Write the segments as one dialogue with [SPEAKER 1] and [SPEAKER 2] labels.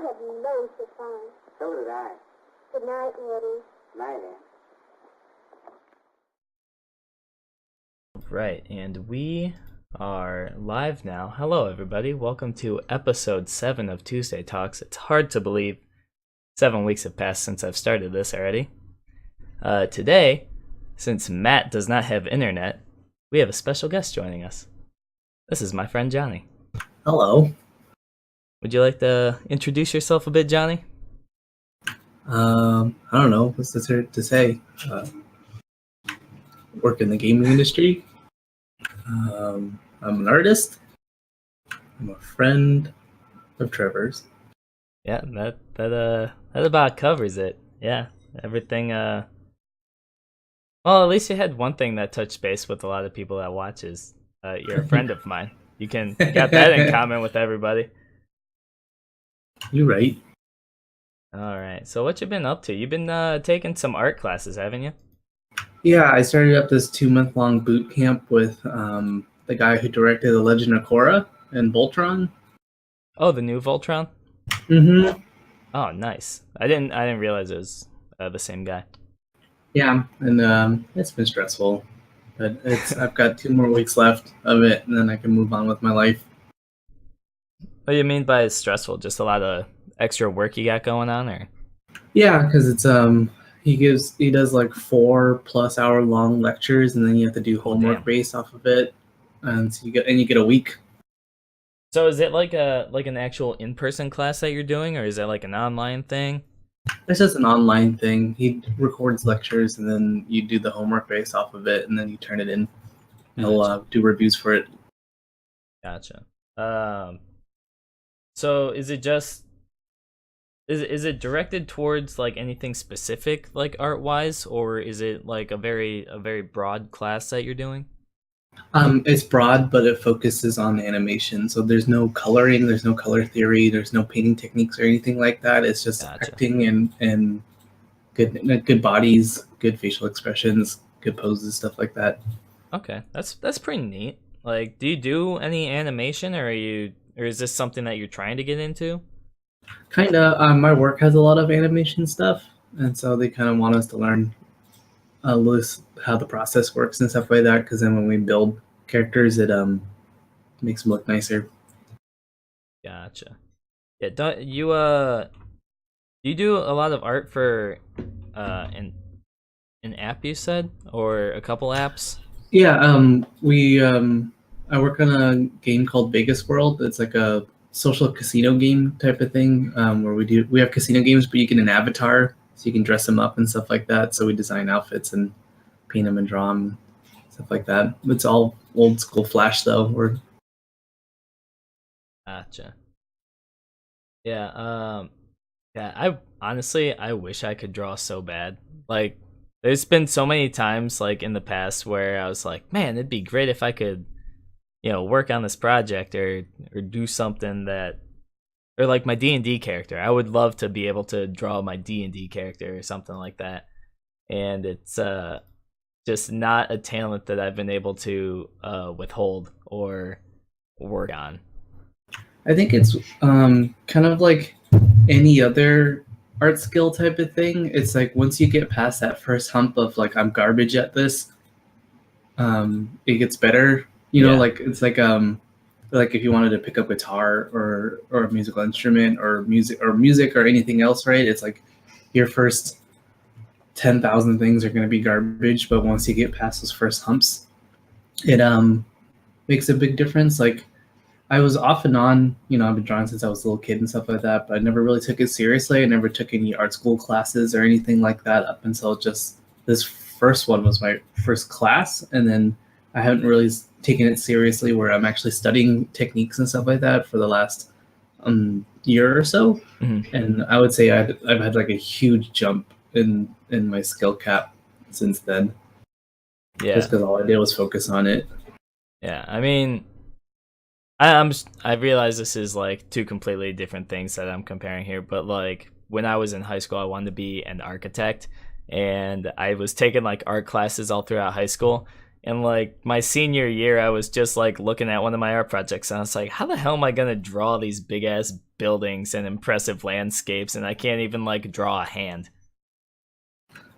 [SPEAKER 1] had loads of fun.
[SPEAKER 2] So did I.
[SPEAKER 1] Good night, Woody.
[SPEAKER 2] Night, Ann.
[SPEAKER 3] Right, and we are live now. Hello, everybody. Welcome to episode 7 of Tuesday Talks. It's hard to believe 7 weeks have passed since I've started this already. Today, since Matt does not have internet, we have a special guest joining us. This is my friend Johnny.
[SPEAKER 4] Hello.
[SPEAKER 3] Would you like to introduce yourself a bit, Johnny?
[SPEAKER 4] I don't know. What's there to say? Work in the gaming industry. I'm an artist. I'm a friend of Trevor's.
[SPEAKER 3] Yeah, that about covers it. Yeah, everything. Well, at least you had one thing that touched base with a lot of people that watches. You're a friend of mine. You got that in common with everybody.
[SPEAKER 4] You're right.
[SPEAKER 3] All right. So what you been up to? You've been taking some art classes, haven't you?
[SPEAKER 4] Yeah, I started up this 2-month-long boot camp with the guy who directed The Legend of Korra and Voltron.
[SPEAKER 3] Oh, the new Voltron?
[SPEAKER 4] Mm-hmm.
[SPEAKER 3] Oh, nice. I didn't realize it was the same guy.
[SPEAKER 4] Yeah, and it's been stressful, but I've got 2 more weeks left of it, and then I can move on with my life.
[SPEAKER 3] What do you mean by stressful? Just a lot of extra work you got going on, or?
[SPEAKER 4] Yeah, because it's he does like 4+ hour long lectures, and then you have to do homework based off of it, and so you get a week.
[SPEAKER 3] So is it like an actual in-person class that you're doing, or is it like an online thing?
[SPEAKER 4] It's just an online thing. He records lectures, and then you do the homework based off of it, and then you turn it in. He'll do reviews for it.
[SPEAKER 3] Gotcha. So is it just is it directed towards like anything specific, like art wise, or is it like a very broad class that you're doing?
[SPEAKER 4] It's broad, but it focuses on animation. So there's no coloring, there's no color theory, there's no painting techniques or anything like that. It's just acting and good bodies, good facial expressions, good poses, stuff like that.
[SPEAKER 3] Okay, that's pretty neat. Like, do you do any animation, or is this something that you're trying to get into?
[SPEAKER 4] Kinda. My work has a lot of animation stuff, and so they kind of want us to learn how the process works and stuff like that. Because then when we build characters, it makes them look nicer.
[SPEAKER 3] Gotcha. Yeah. Don't you you do a lot of art for an app, you said, or a couple apps?
[SPEAKER 4] Yeah. I work on a game called Vegas World. It's like a social casino game type of thing, where we have casino games, but you get an avatar, so you can dress them up and stuff like that. So we design outfits and paint them and draw them, stuff like that. It's all old school Flash though.
[SPEAKER 3] Gotcha. Yeah. Yeah. I wish I could draw so bad. Like, there's been so many times, like in the past, where I was like, man, it'd be great if I could, work on this project or do something that, or like my D&D character. I would love to be able to draw my D&D character or something like that. And it's just not a talent that I've been able to withhold or work on.
[SPEAKER 4] I think it's kind of like any other art skill type of thing. It's like once you get past that first hump of like I'm garbage at this, it gets better. Like it's like if you wanted to pick up guitar or a musical instrument or music or anything else, right? It's like your first 10,000 things are going to be garbage, but once you get past those first humps, it makes a big difference. Like I was off and on, I've been drawing since I was a little kid and stuff like that, but I never really took it seriously. I never took any art school classes or anything like that up until just this first one was my first class, and then I haven't really taken it seriously where I'm actually studying techniques and stuff like that for the last year or so.
[SPEAKER 3] Mm-hmm.
[SPEAKER 4] And I would say I've had like a huge jump in my skill cap since then.
[SPEAKER 3] Yeah.
[SPEAKER 4] Just because all I did was focus on it.
[SPEAKER 3] Yeah, I mean, I realize this is like two completely different things that I'm comparing here, but like when I was in high school, I wanted to be an architect, and I was taking like art classes all throughout high school. And like my senior year, I was just like looking at one of my art projects, and I was like, how the hell am I gonna draw these big ass buildings and impressive landscapes, and I can't even like draw a hand?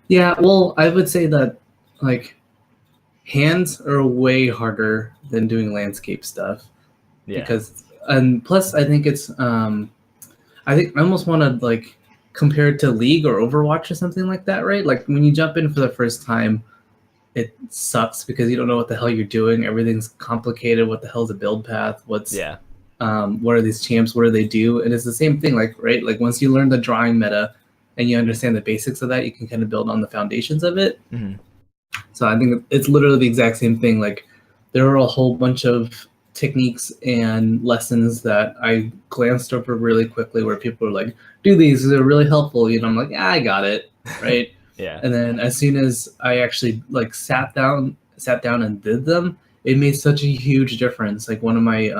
[SPEAKER 4] Yeah, well, I would say that like hands are way harder than doing landscape stuff
[SPEAKER 3] Yeah.
[SPEAKER 4] because, and plus I think it's I think I almost want to like compare it to League or Overwatch or something like that, right? Like when you jump in for the first time, it sucks because you don't know what the hell you're doing. Everything's complicated. What the hell's a build path?
[SPEAKER 3] Yeah.
[SPEAKER 4] What are these champs? What do they do? And it's the same thing, like right, like once you learn the drawing meta and you understand the basics of that, you can kind of build on the foundations of it.
[SPEAKER 3] Mm-hmm.
[SPEAKER 4] So I think it's literally the exact same thing. Like there are a whole bunch of techniques and lessons that I glanced over really quickly where people are like, do these, they're really helpful. You know, I'm like, yeah, I got it. Right.
[SPEAKER 3] Yeah.
[SPEAKER 4] And then as soon as I actually like sat down and did them, it made such a huge difference. Like one of my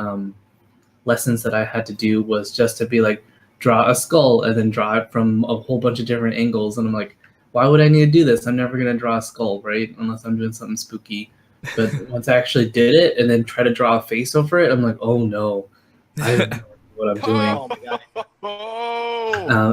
[SPEAKER 4] lessons that I had to do was just to be like, draw a skull and then draw it from a whole bunch of different angles. And I'm like, why would I need to do this? I'm never going to draw a skull, right? Unless I'm doing something spooky. But once I actually did it and then try to draw a face over it, I'm like, oh no, I have no idea what I'm doing.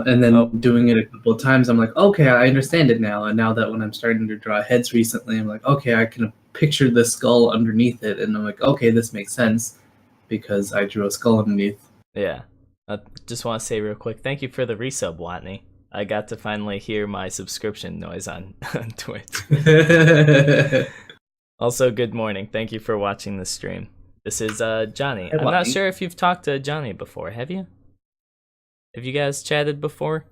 [SPEAKER 4] And then doing it a couple of times, I'm like, okay, I understand it now. And now that when I'm starting to draw heads recently, I'm like, okay, I can picture the skull underneath it. And I'm like, okay, this makes sense because I drew a skull underneath.
[SPEAKER 3] Yeah. I just want to say real quick, thank you for the resub, Watney. I got to finally hear my subscription noise on Twitch. Also, good morning. Thank you for watching the stream. This is Johnny. I'm not sure if you've talked to Johnny before. Have you? Have you guys chatted before?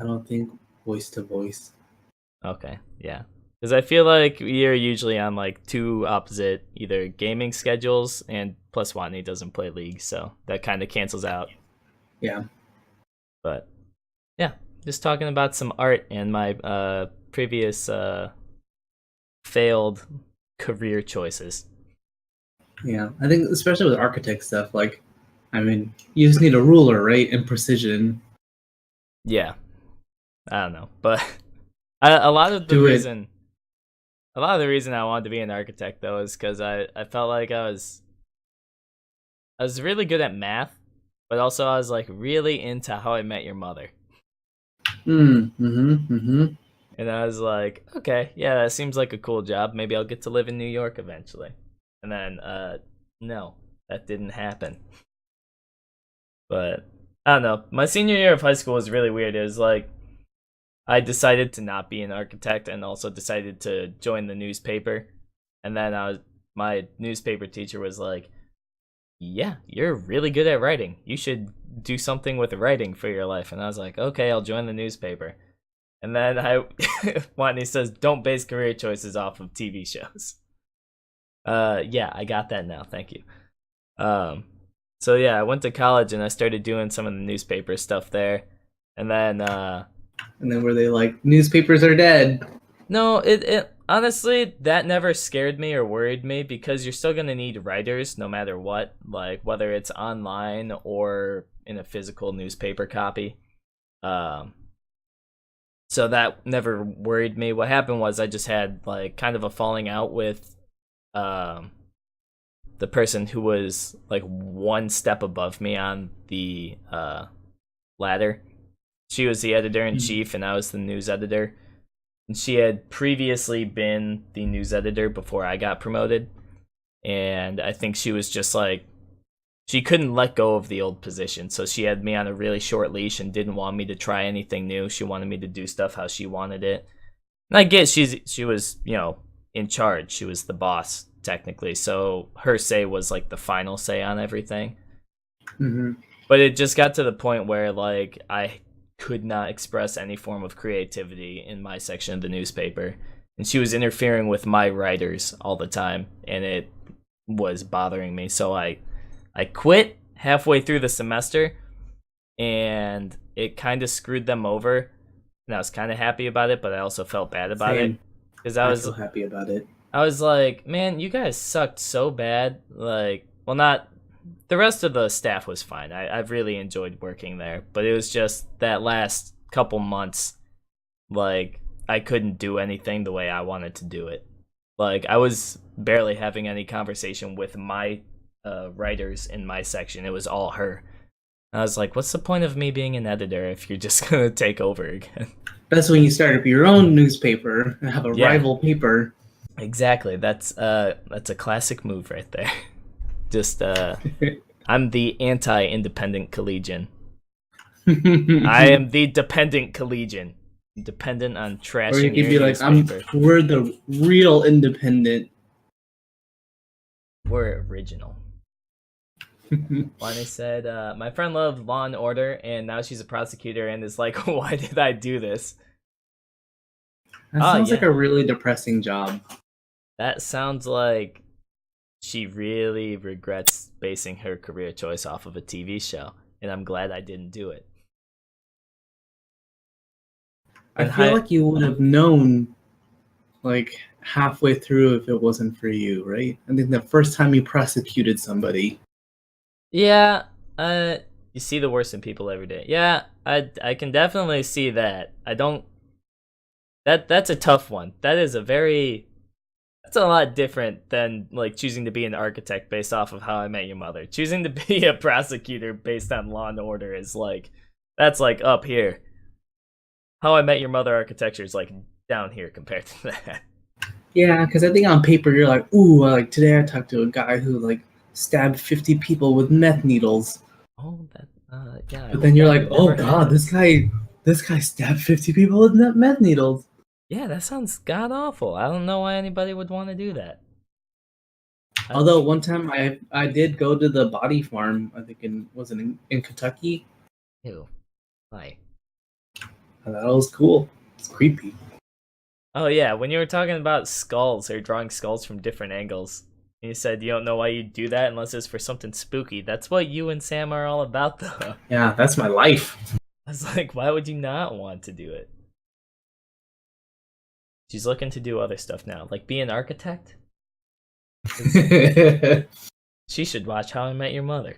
[SPEAKER 4] I don't think voice to voice.
[SPEAKER 3] Okay, yeah. Because I feel like you're usually on like two opposite either gaming schedules, and plus Watney doesn't play League, so that kind of cancels out.
[SPEAKER 4] Yeah.
[SPEAKER 3] But yeah, just talking about some art and my previous failed career choices.
[SPEAKER 4] Yeah, I think especially with architect stuff, like, I mean, you just need a ruler, right, and precision.
[SPEAKER 3] Yeah, I don't know, but a lot of the reason I wanted to be an architect though is because I felt like I was really good at math, but also I was like really into How I Met Your Mother. And I was like, okay, yeah, that seems like a cool job. Maybe I'll get to live in New York eventually. And then, no, that didn't happen. But I don't know. My senior year of high school was really weird. It was like I decided to not be an architect and also decided to join the newspaper. And then my newspaper teacher was like, yeah, you're really good at writing. You should do something with writing for your life. And I was like, okay, I'll join the newspaper. And then Watney says, don't base career choices off of TV shows. Yeah, I got that now. Thank you. So yeah, I went to college and I started doing some of the newspaper stuff there. And then
[SPEAKER 4] were they like, newspapers are dead?
[SPEAKER 3] No, it honestly, that never scared me or worried me because you're still gonna need writers no matter what, like whether it's online or in a physical newspaper copy. So that never worried me. What happened was I just had like kind of a falling out with the person who was like one step above me on the ladder. She was the editor-in-chief and I was the news editor. And she had previously been the news editor before I got promoted. And I think she was just like, she couldn't let go of the old position. So she had me on a really short leash and didn't want me to try anything new. She wanted me to do stuff how she wanted it. And I guess she was, you know, in charge. She was the boss, technically. So her say was like the final say on everything. But it just got to the point where like I could not express any form of creativity in my section of the newspaper. And she was interfering with my writers all the time. And it was bothering me. So I quit halfway through the semester, and it kind of screwed them over. And I was kind of happy about it, but I also felt bad about it. Because I was
[SPEAKER 4] so happy about it.
[SPEAKER 3] I was like, man, you guys sucked so bad. Like, well, not the rest of the staff was fine. I've really enjoyed working there, but it was just that last couple months, like I couldn't do anything the way I wanted to do it, Like I was barely having any conversation with my writers in my section. It was all her. I was like, what's the point of me being an editor if you're just gonna take over again?
[SPEAKER 4] That's when you start up your own newspaper and have a
[SPEAKER 3] Yeah.
[SPEAKER 4] rival paper.
[SPEAKER 3] Exactly. That's a classic move right there. Just I'm the anti-independent collegian. I am the dependent collegian. Dependent on trashing
[SPEAKER 4] Or you could be
[SPEAKER 3] your
[SPEAKER 4] like,
[SPEAKER 3] newspaper.
[SPEAKER 4] we're the real independent.
[SPEAKER 3] We're original. Lonnie said, my friend loved Law and Order, and now she's a prosecutor and is like, why did I do this?
[SPEAKER 4] That sounds like a really depressing job.
[SPEAKER 3] That sounds like she really regrets basing her career choice off of a TV show, and I'm glad I didn't do it.
[SPEAKER 4] I feel like you would have known, like, halfway through if it wasn't for you, right? I think the first time you prosecuted somebody.
[SPEAKER 3] Yeah, you see the worst in people every day. Yeah, I can definitely see that. I don't. That's a tough one. That's a lot different than like choosing to be an architect based off of How I Met Your Mother. Choosing to be a prosecutor based on Law and Order is like, that's like up here. How I Met Your Mother architecture is like down here compared to that.
[SPEAKER 4] Yeah, because I think on paper you're like, ooh, like today I talked to a guy who like stabbed 50 people with meth needles.
[SPEAKER 3] Oh, that yeah.
[SPEAKER 4] But then you're like, oh god, this guy stabbed 50 people with meth needles.
[SPEAKER 3] Yeah, that sounds god awful. I don't know why anybody would want to do that.
[SPEAKER 4] Although one time I did go to the body farm, I think in Kentucky.
[SPEAKER 3] Ew. Why?
[SPEAKER 4] I thought it was cool. It's creepy.
[SPEAKER 3] Oh yeah, when you were talking about skulls or drawing skulls from different angles, and you said you don't know why you do that unless it's for something spooky. That's what you and Sam are all about, though.
[SPEAKER 4] Yeah, that's my life.
[SPEAKER 3] I was like, why would you not want to do it? She's looking to do other stuff now, like be an architect. She should watch How I Met Your Mother.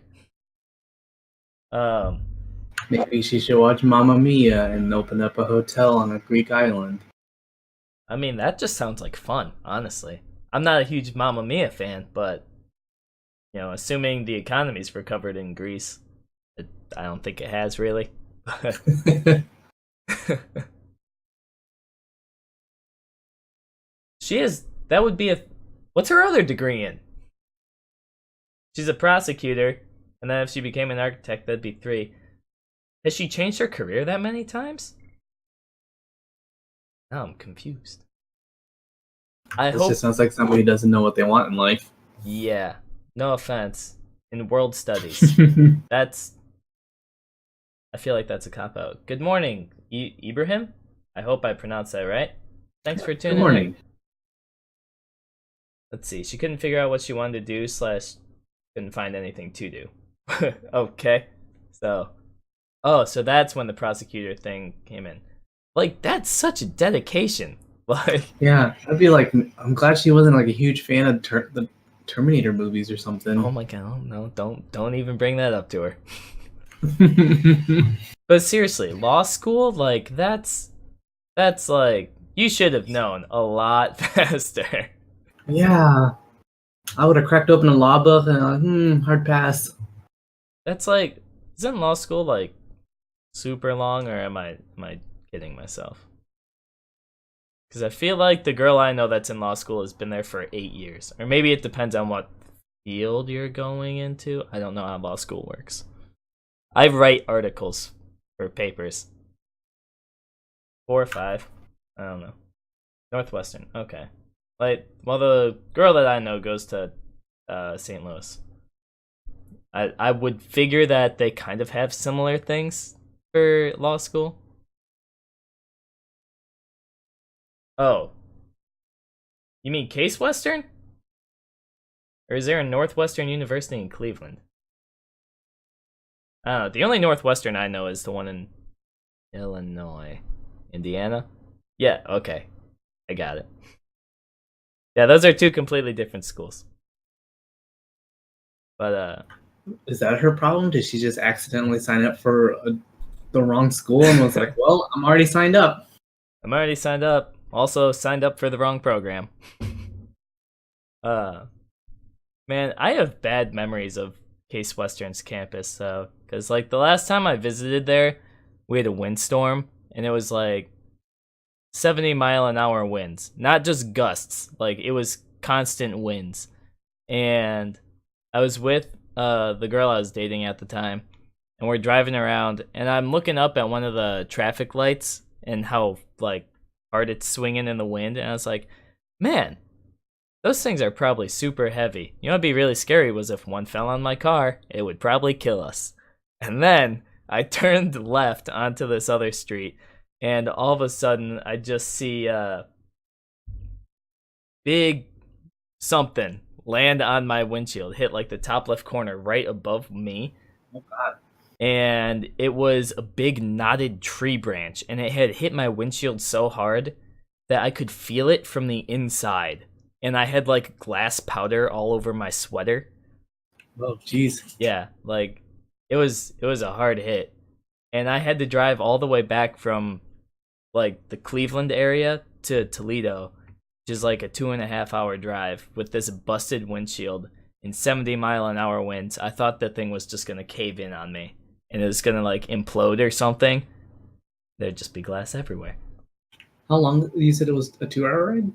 [SPEAKER 4] Maybe she should watch Mamma Mia and open up a hotel on a Greek island.
[SPEAKER 3] I mean, that just sounds like fun, honestly. I'm not a huge Mamma Mia fan, but, you know, assuming the economy's recovered in Greece, I don't think it has, really. That would be what's her other degree in? She's a prosecutor, and then if she became an architect, that'd be 3. Has she changed her career that many times? Now I'm confused.
[SPEAKER 4] This just sounds like somebody who doesn't know what they want in life.
[SPEAKER 3] Yeah, no offense. In world studies, I feel like that's a cop-out. Good morning, Ibrahim? I hope I pronounced that right. Thanks for tuning in.
[SPEAKER 4] Good morning.
[SPEAKER 3] Let's see, she couldn't figure out what she wanted to do / couldn't find anything to do. Okay, so that's when the prosecutor thing came in. Like, that's such a dedication. Like,
[SPEAKER 4] yeah, I'd be like, I'm glad she wasn't like a huge fan of the Terminator movies or something.
[SPEAKER 3] Oh my god, no, don't even bring that up to her. But seriously, law school, like that's like, you should have known a lot faster.
[SPEAKER 4] Yeah, I would have cracked open a law book and like, hard pass.
[SPEAKER 3] That's like, isn't law school like super long, or am I kidding myself? Because I feel like the girl I know that's in law school has been there for 8 years. Or maybe it depends on what field you're going into. I don't know how law school works. I write articles for papers. 4 or 5. I don't know. Northwestern. Okay. Like, well, the girl that I know goes to St. Louis. I would figure that they kind of have similar things for law school. Oh. You mean Case Western? Or is there a Northwestern University in Cleveland? I don't know. The only Northwestern I know is the one in Illinois. Indiana? Yeah, okay. I got it. Yeah, those are 2 completely different schools. But,
[SPEAKER 4] is that her problem? Did she just accidentally sign up for the wrong school and was like, well, I'm already signed up?
[SPEAKER 3] I'm already signed up. Also signed up for the wrong program. Uh, man, I have bad memories of Case Western's campus though, because like the last time I visited there, we had a windstorm, and it was like 70-mile-an-hour winds, not just gusts. Like it was constant winds, and I was with the girl I was dating at the time, and we're driving around, and I'm looking up at one of the traffic lights and how like hard it's swinging in the wind, and I was like, man, those things are probably super heavy. You know what'd be really scary was if one fell on my car, it would probably kill us. And then I turned left onto this other street, and all of a sudden I just see big something land on my windshield, hit like the top left corner right above me.
[SPEAKER 4] Oh God.
[SPEAKER 3] And it was a big knotted tree branch, and it had hit my windshield so hard that I could feel it from the inside. And I had like glass powder all over my sweater.
[SPEAKER 4] Oh jeez.
[SPEAKER 3] Yeah, like it was a hard hit. And I had to drive all the way back from like the Cleveland area to Toledo, which is like a 2.5 hour drive with this busted windshield and 70-mile-an-hour winds. I thought the thing was just gonna cave in on me and it was gonna like implode or something. There'd just be glass everywhere.
[SPEAKER 4] How long? You said it was a 2-hour ride?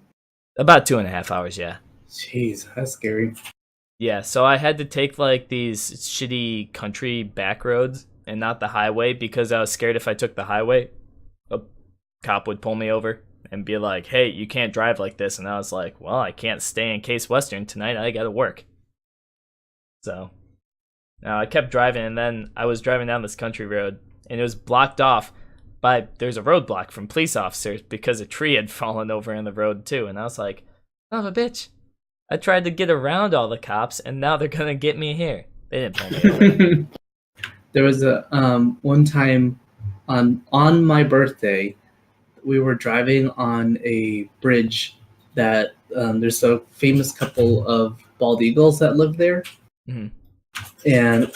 [SPEAKER 3] About 2.5 hours, yeah.
[SPEAKER 4] Jeez, that's scary.
[SPEAKER 3] Yeah, so I had to take like these shitty country back roads and not the highway because I was scared if I took the highway, a cop would pull me over and be like, hey, you can't drive like this. And I was like, well, I can't stay in Case Western tonight. I gotta work. So I kept driving, and then I was driving down this country road, and it was blocked off by, there's a roadblock from police officers because a tree had fallen over in the road too. And I was like, son of a bitch. I tried to get around all the cops, and now they're gonna get me here. They didn't pull me over.
[SPEAKER 4] There was a one time on my birthday, we were driving on a bridge that there's a famous couple of bald eagles that live there.
[SPEAKER 3] Mhm.
[SPEAKER 4] And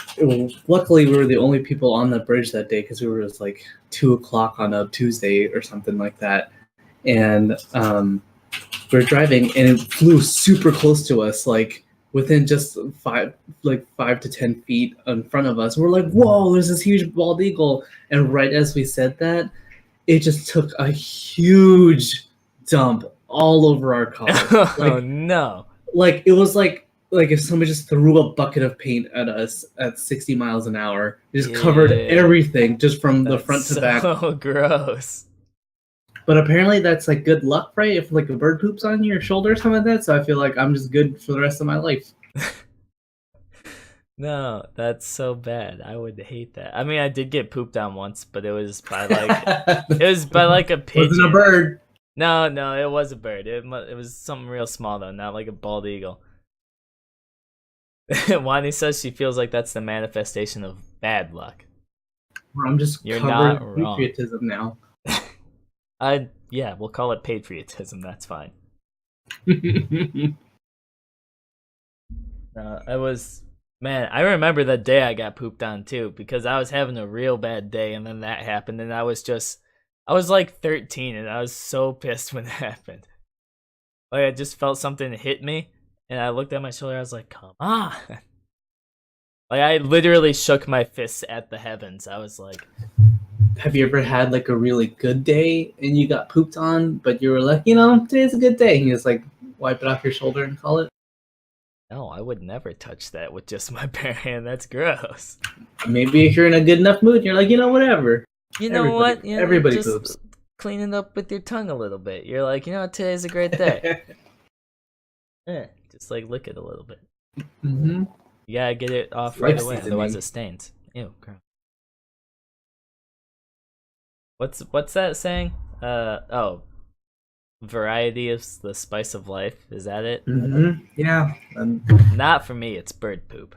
[SPEAKER 4] luckily we were the only people on the bridge that day because we were just like 2 o'clock on a Tuesday or something like that. And we were driving and it flew super close to us, like within just 5 to 10 feet in front of us. We're like, whoa, there's this huge bald eagle. And right as we said that, it just took a huge dump all over our car.
[SPEAKER 3] Oh no.
[SPEAKER 4] Like it was like if somebody just threw a bucket of paint at us at 60 miles an hour. It just covered everything just from the front to back.
[SPEAKER 3] So gross.
[SPEAKER 4] But apparently that's like good luck, right? If like a bird poops on your shoulder or something like that. So I feel like I'm just good for the rest of my life.
[SPEAKER 3] No, that's so bad. I would hate that. I mean, I did get pooped on once, but it was by like a pigeon.
[SPEAKER 4] Wasn't a bird.
[SPEAKER 3] No, it was a bird. It was something real small though, not like a bald eagle. Wani says she feels like that's the manifestation of bad luck.
[SPEAKER 4] I'm just
[SPEAKER 3] You're
[SPEAKER 4] covered
[SPEAKER 3] not
[SPEAKER 4] in
[SPEAKER 3] wrong.
[SPEAKER 4] patriotism now.
[SPEAKER 3] Yeah, we'll call it patriotism. That's fine. I remember that day I got pooped on too because I was having a real bad day, and then that happened, and I was like 13, and I was so pissed when it happened. Like I just felt something hit me, and I looked at my shoulder. I was like, "Come on!" Like I literally shook my fists at the heavens. I was like,
[SPEAKER 4] have you ever had like a really good day and you got pooped on, but you were like, today's a good day, and you just like wipe it off your shoulder and call it?
[SPEAKER 3] no, I would never touch that with just my bare hand. That's gross.
[SPEAKER 4] Maybe if you're in a good enough mood, you're like, whatever.
[SPEAKER 3] You know what?
[SPEAKER 4] Everybody
[SPEAKER 3] just
[SPEAKER 4] poops.
[SPEAKER 3] Clean it up with your tongue a little bit. You're like, today's a great day. Yeah, just like lick it a little bit.
[SPEAKER 4] Mm-hmm.
[SPEAKER 3] You gotta get it off
[SPEAKER 4] It's
[SPEAKER 3] right
[SPEAKER 4] life
[SPEAKER 3] away,
[SPEAKER 4] seasoning.
[SPEAKER 3] otherwise it stains. Ew, gross. What's that saying? Variety is the spice of life. Is that it?
[SPEAKER 4] Mm-hmm. Yeah.
[SPEAKER 3] Not for me. It's bird poop.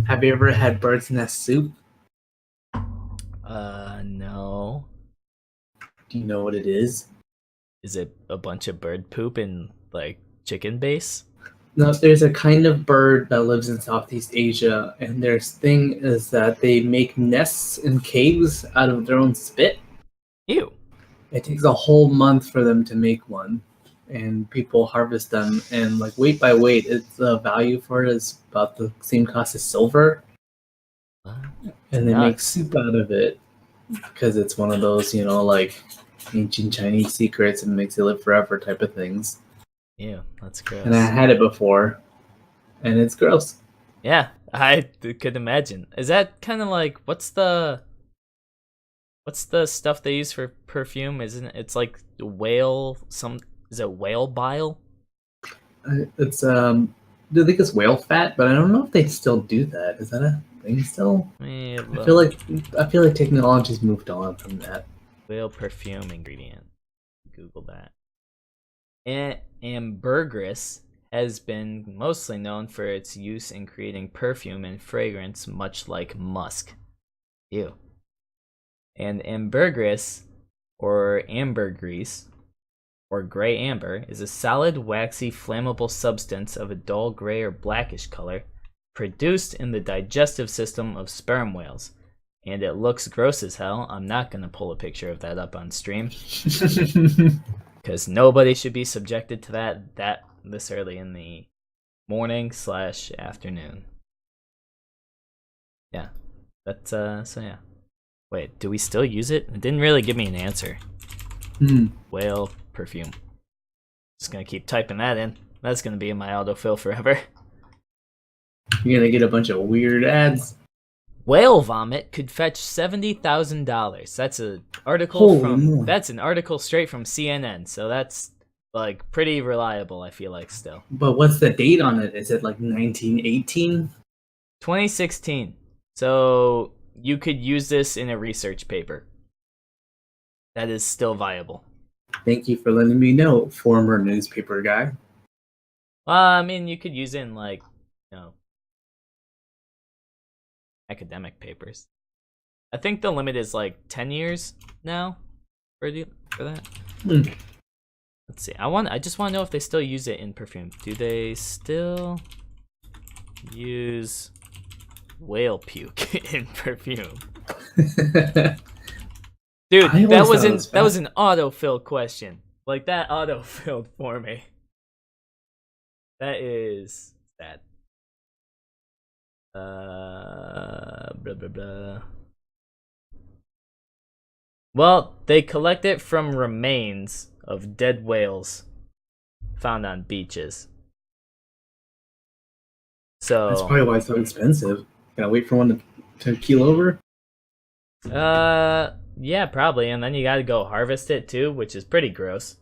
[SPEAKER 4] Have you ever had bird's nest soup?
[SPEAKER 3] No.
[SPEAKER 4] Do you know what it is?
[SPEAKER 3] Is it a bunch of bird poop in like chicken base?
[SPEAKER 4] No, there's a kind of bird that lives in Southeast Asia, and their thing is that they make nests in caves out of their own spit.
[SPEAKER 3] Ew.
[SPEAKER 4] It takes a whole month for them to make one. and people harvest them, and like weight by weight, it's the value for it is about the same cost as silver,
[SPEAKER 3] What?
[SPEAKER 4] and they make
[SPEAKER 3] Nuts.
[SPEAKER 4] soup out of it because it's one of those, like ancient Chinese secrets and makes you live forever type of things.
[SPEAKER 3] Ew, that's gross.
[SPEAKER 4] And I had it before, and it's gross.
[SPEAKER 3] Yeah, I could imagine. Is that kind of like what's the stuff they use for perfume? Isn't it? It's like whale some is it whale bile?
[SPEAKER 4] It's I think it's whale fat, but I don't know if they still do that. Is that a thing still?
[SPEAKER 3] Eh,
[SPEAKER 4] I feel like technology's moved on from that.
[SPEAKER 3] whale perfume ingredient. Google that. Ambergris has been mostly known for its use in creating perfume and fragrance, much like musk. Ew. And ambergris, or ambergris, or gray amber, is a solid, waxy, flammable substance of a dull gray or blackish color, produced in the digestive system of sperm whales. And it looks gross as hell. I'm not going to pull a picture of that up on stream, because nobody should be subjected to that this early in the morning/afternoon. Yeah. That's so yeah. Wait, do we still use it? It didn't really give me an answer. Whale perfume. Just gonna keep typing that in. That's gonna be in my autofill forever.
[SPEAKER 4] You're gonna get a bunch of weird ads.
[SPEAKER 3] Whale vomit could fetch $70,000. That's an article that's an article straight from CNN. So that's like pretty reliable, I feel like still.
[SPEAKER 4] But what's the date on it? Is it like 1918?
[SPEAKER 3] 2016. So you could use this in a research paper. That is still viable.
[SPEAKER 4] Thank you for letting me know, former newspaper guy.
[SPEAKER 3] Well, I mean, you could use it in like, academic papers. I think the limit is like 10 years now for that. Let's see. I just want to know if they still use it in perfume. Do they still use whale puke in perfume? Dude, that was an autofill question. Like that autofilled for me. That is sad. Blah blah blah. Well, they collect it from remains of dead whales found on beaches. So
[SPEAKER 4] that's probably why it's so expensive. Gotta wait for one to keel over.
[SPEAKER 3] Yeah, probably, and then you gotta go harvest it too, which is pretty gross.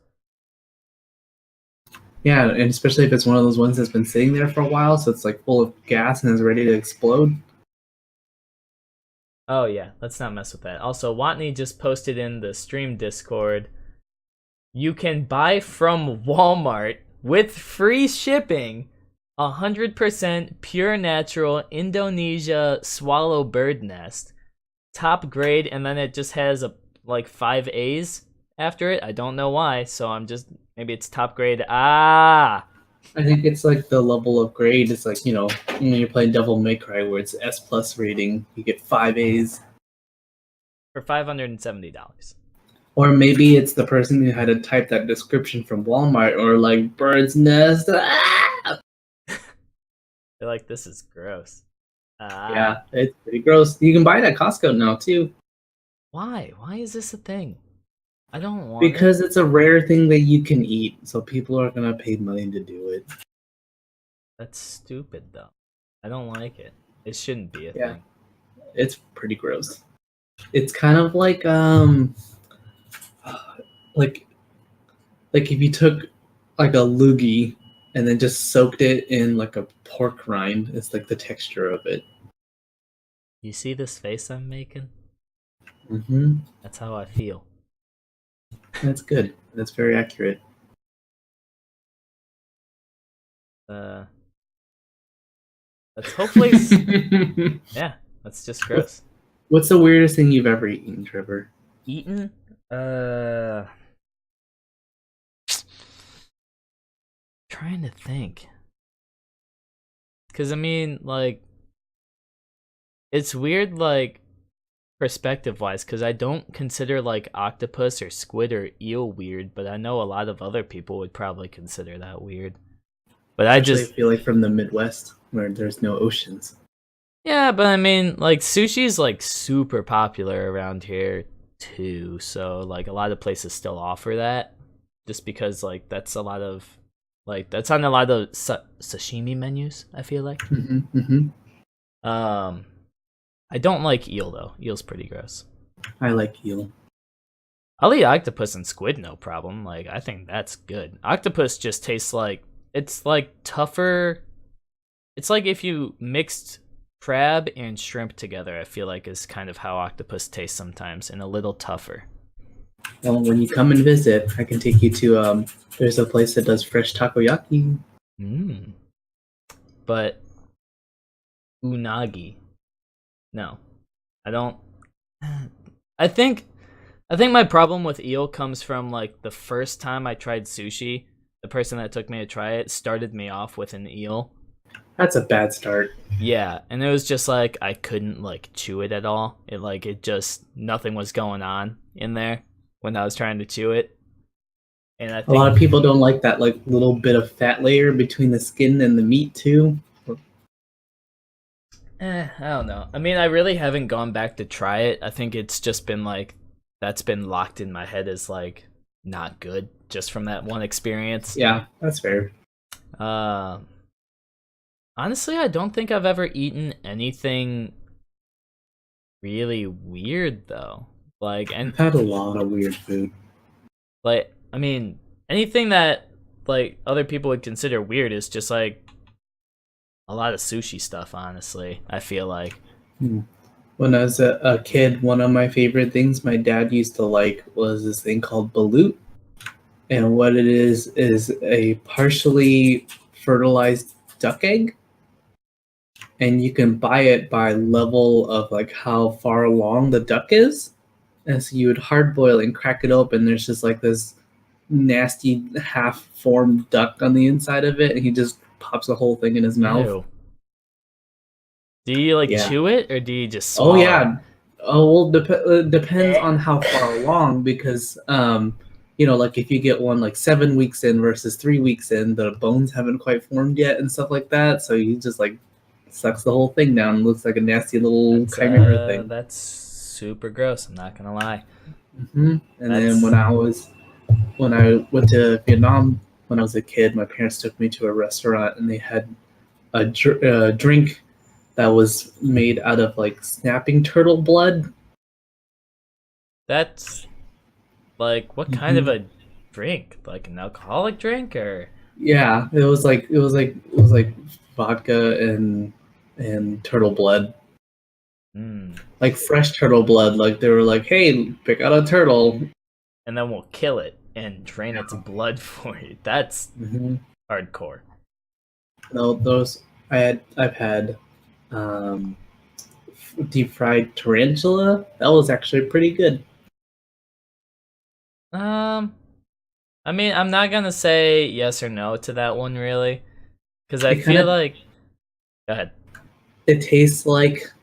[SPEAKER 4] Yeah, and especially if it's one of those ones that's been sitting there for a while, so it's like full of gas and is ready to explode.
[SPEAKER 3] Oh yeah, let's not mess with that. Also, Watney just posted in the stream Discord, you can buy from Walmart with free shipping 100% pure natural Indonesia swallow bird nest. Top grade, and then it just has like 5 A's after it. I don't know why, so I'm just, maybe it's top grade. I
[SPEAKER 4] think it's like the level of grade. It's like, when you're playing Devil May Cry where it's S+ rating, you get 5 A's.
[SPEAKER 3] For $570.
[SPEAKER 4] Or maybe it's the person who had to type that description from Walmart, or like bird's nest.
[SPEAKER 3] They're like, this is gross.
[SPEAKER 4] Yeah, it's pretty gross. You can buy it at Costco now too.
[SPEAKER 3] Why? Why is this a thing? I don't want
[SPEAKER 4] because it's a rare thing that you can eat, so people are gonna pay money to do it.
[SPEAKER 3] That's stupid though. I don't like it. It shouldn't be a thing.
[SPEAKER 4] It's pretty gross. It's kind of like like if you took like a loogie and then just soaked it in like a pork rind. It's like the texture of it.
[SPEAKER 3] You see this face I'm making?
[SPEAKER 4] Mm-hmm.
[SPEAKER 3] That's how I feel.
[SPEAKER 4] That's good. That's very accurate.
[SPEAKER 3] That's hopefully yeah, that's just gross.
[SPEAKER 4] What's the weirdest thing you've ever eaten, Trevor?
[SPEAKER 3] Eaten? Trying to think. Cause I mean, like, it's weird, like, perspective wise, because I don't consider like octopus or squid or eel weird, but I know a lot of other people would probably consider that weird. But I
[SPEAKER 4] Especially,
[SPEAKER 3] just
[SPEAKER 4] I feel like from the Midwest where there's no oceans.
[SPEAKER 3] yeah, but I mean like sushi's like super popular around here too, so like a lot of places still offer that just because like that's a lot of like that's on a lot of sashimi menus, I feel like. Um I don't like eel though. Eel's pretty gross.
[SPEAKER 4] I like eel.
[SPEAKER 3] I'll eat octopus and squid, no problem. Like, I think that's good. Octopus just tastes like it's like tougher. It's like if you mixed crab and shrimp together. I feel like is kind of how octopus tastes sometimes, and a little tougher.
[SPEAKER 4] Well, when you come and visit, I can take you to there's a place that does fresh takoyaki.
[SPEAKER 3] Mm. But unagi, no, I don't. I think my problem with eel comes from like the first time I tried sushi, the person that took me to try it started me off with an eel.
[SPEAKER 4] That's a bad start.
[SPEAKER 3] Yeah, and it was just like I couldn't like chew it at all. It just nothing was going on in there when I was trying to chew it. And I think
[SPEAKER 4] A lot of people don't like that like little bit of fat layer between the skin and the meat too.
[SPEAKER 3] I don't know. I mean, I really haven't gone back to try it. I think it's just been like that's been locked in my head as like not good just from that one experience.
[SPEAKER 4] Yeah, that's fair.
[SPEAKER 3] Honestly, I don't think I've ever eaten anything really weird though. Like, and
[SPEAKER 4] I've had a lot of weird food.
[SPEAKER 3] like, I mean, anything that like other people would consider weird is just like a lot of sushi stuff. Honestly, I feel like.
[SPEAKER 4] When I was a kid, one of my favorite things my dad used to like was this thing called balut. And what it is a partially fertilized duck egg. And you can buy it by level of like how far along the duck is. And so you would hard boil and crack it open. There's just like this nasty half-formed duck on the inside of it, and he just pops the whole thing in his mouth.
[SPEAKER 3] Ew. Do you like
[SPEAKER 4] Yeah.
[SPEAKER 3] chew it or do you just swallow?
[SPEAKER 4] Oh yeah. Oh well, depends on how far along because you know, like if you get one like 7 weeks in versus 3 weeks in, the bones haven't quite formed yet and stuff like that. So he just like sucks the whole thing down. It looks like a nasty little chimera thing.
[SPEAKER 3] That's super gross. I'm not gonna lie.
[SPEAKER 4] And then when I went to Vietnam when I was a kid, my parents took me to a restaurant and they had a drink that was made out of like snapping turtle blood.
[SPEAKER 3] That's like what kind of a drink? Like an alcoholic drink or?
[SPEAKER 4] Yeah, it was like vodka and turtle blood. Like fresh turtle blood. Like they were like, "Hey, pick out a turtle,
[SPEAKER 3] and then we'll kill it and drain its blood for you." That's hardcore.
[SPEAKER 4] No, those I've had deep fried tarantula. That was actually pretty good.
[SPEAKER 3] I mean, I'm not gonna say yes or no to that one really, because I feel like. Go ahead.
[SPEAKER 4] It tastes like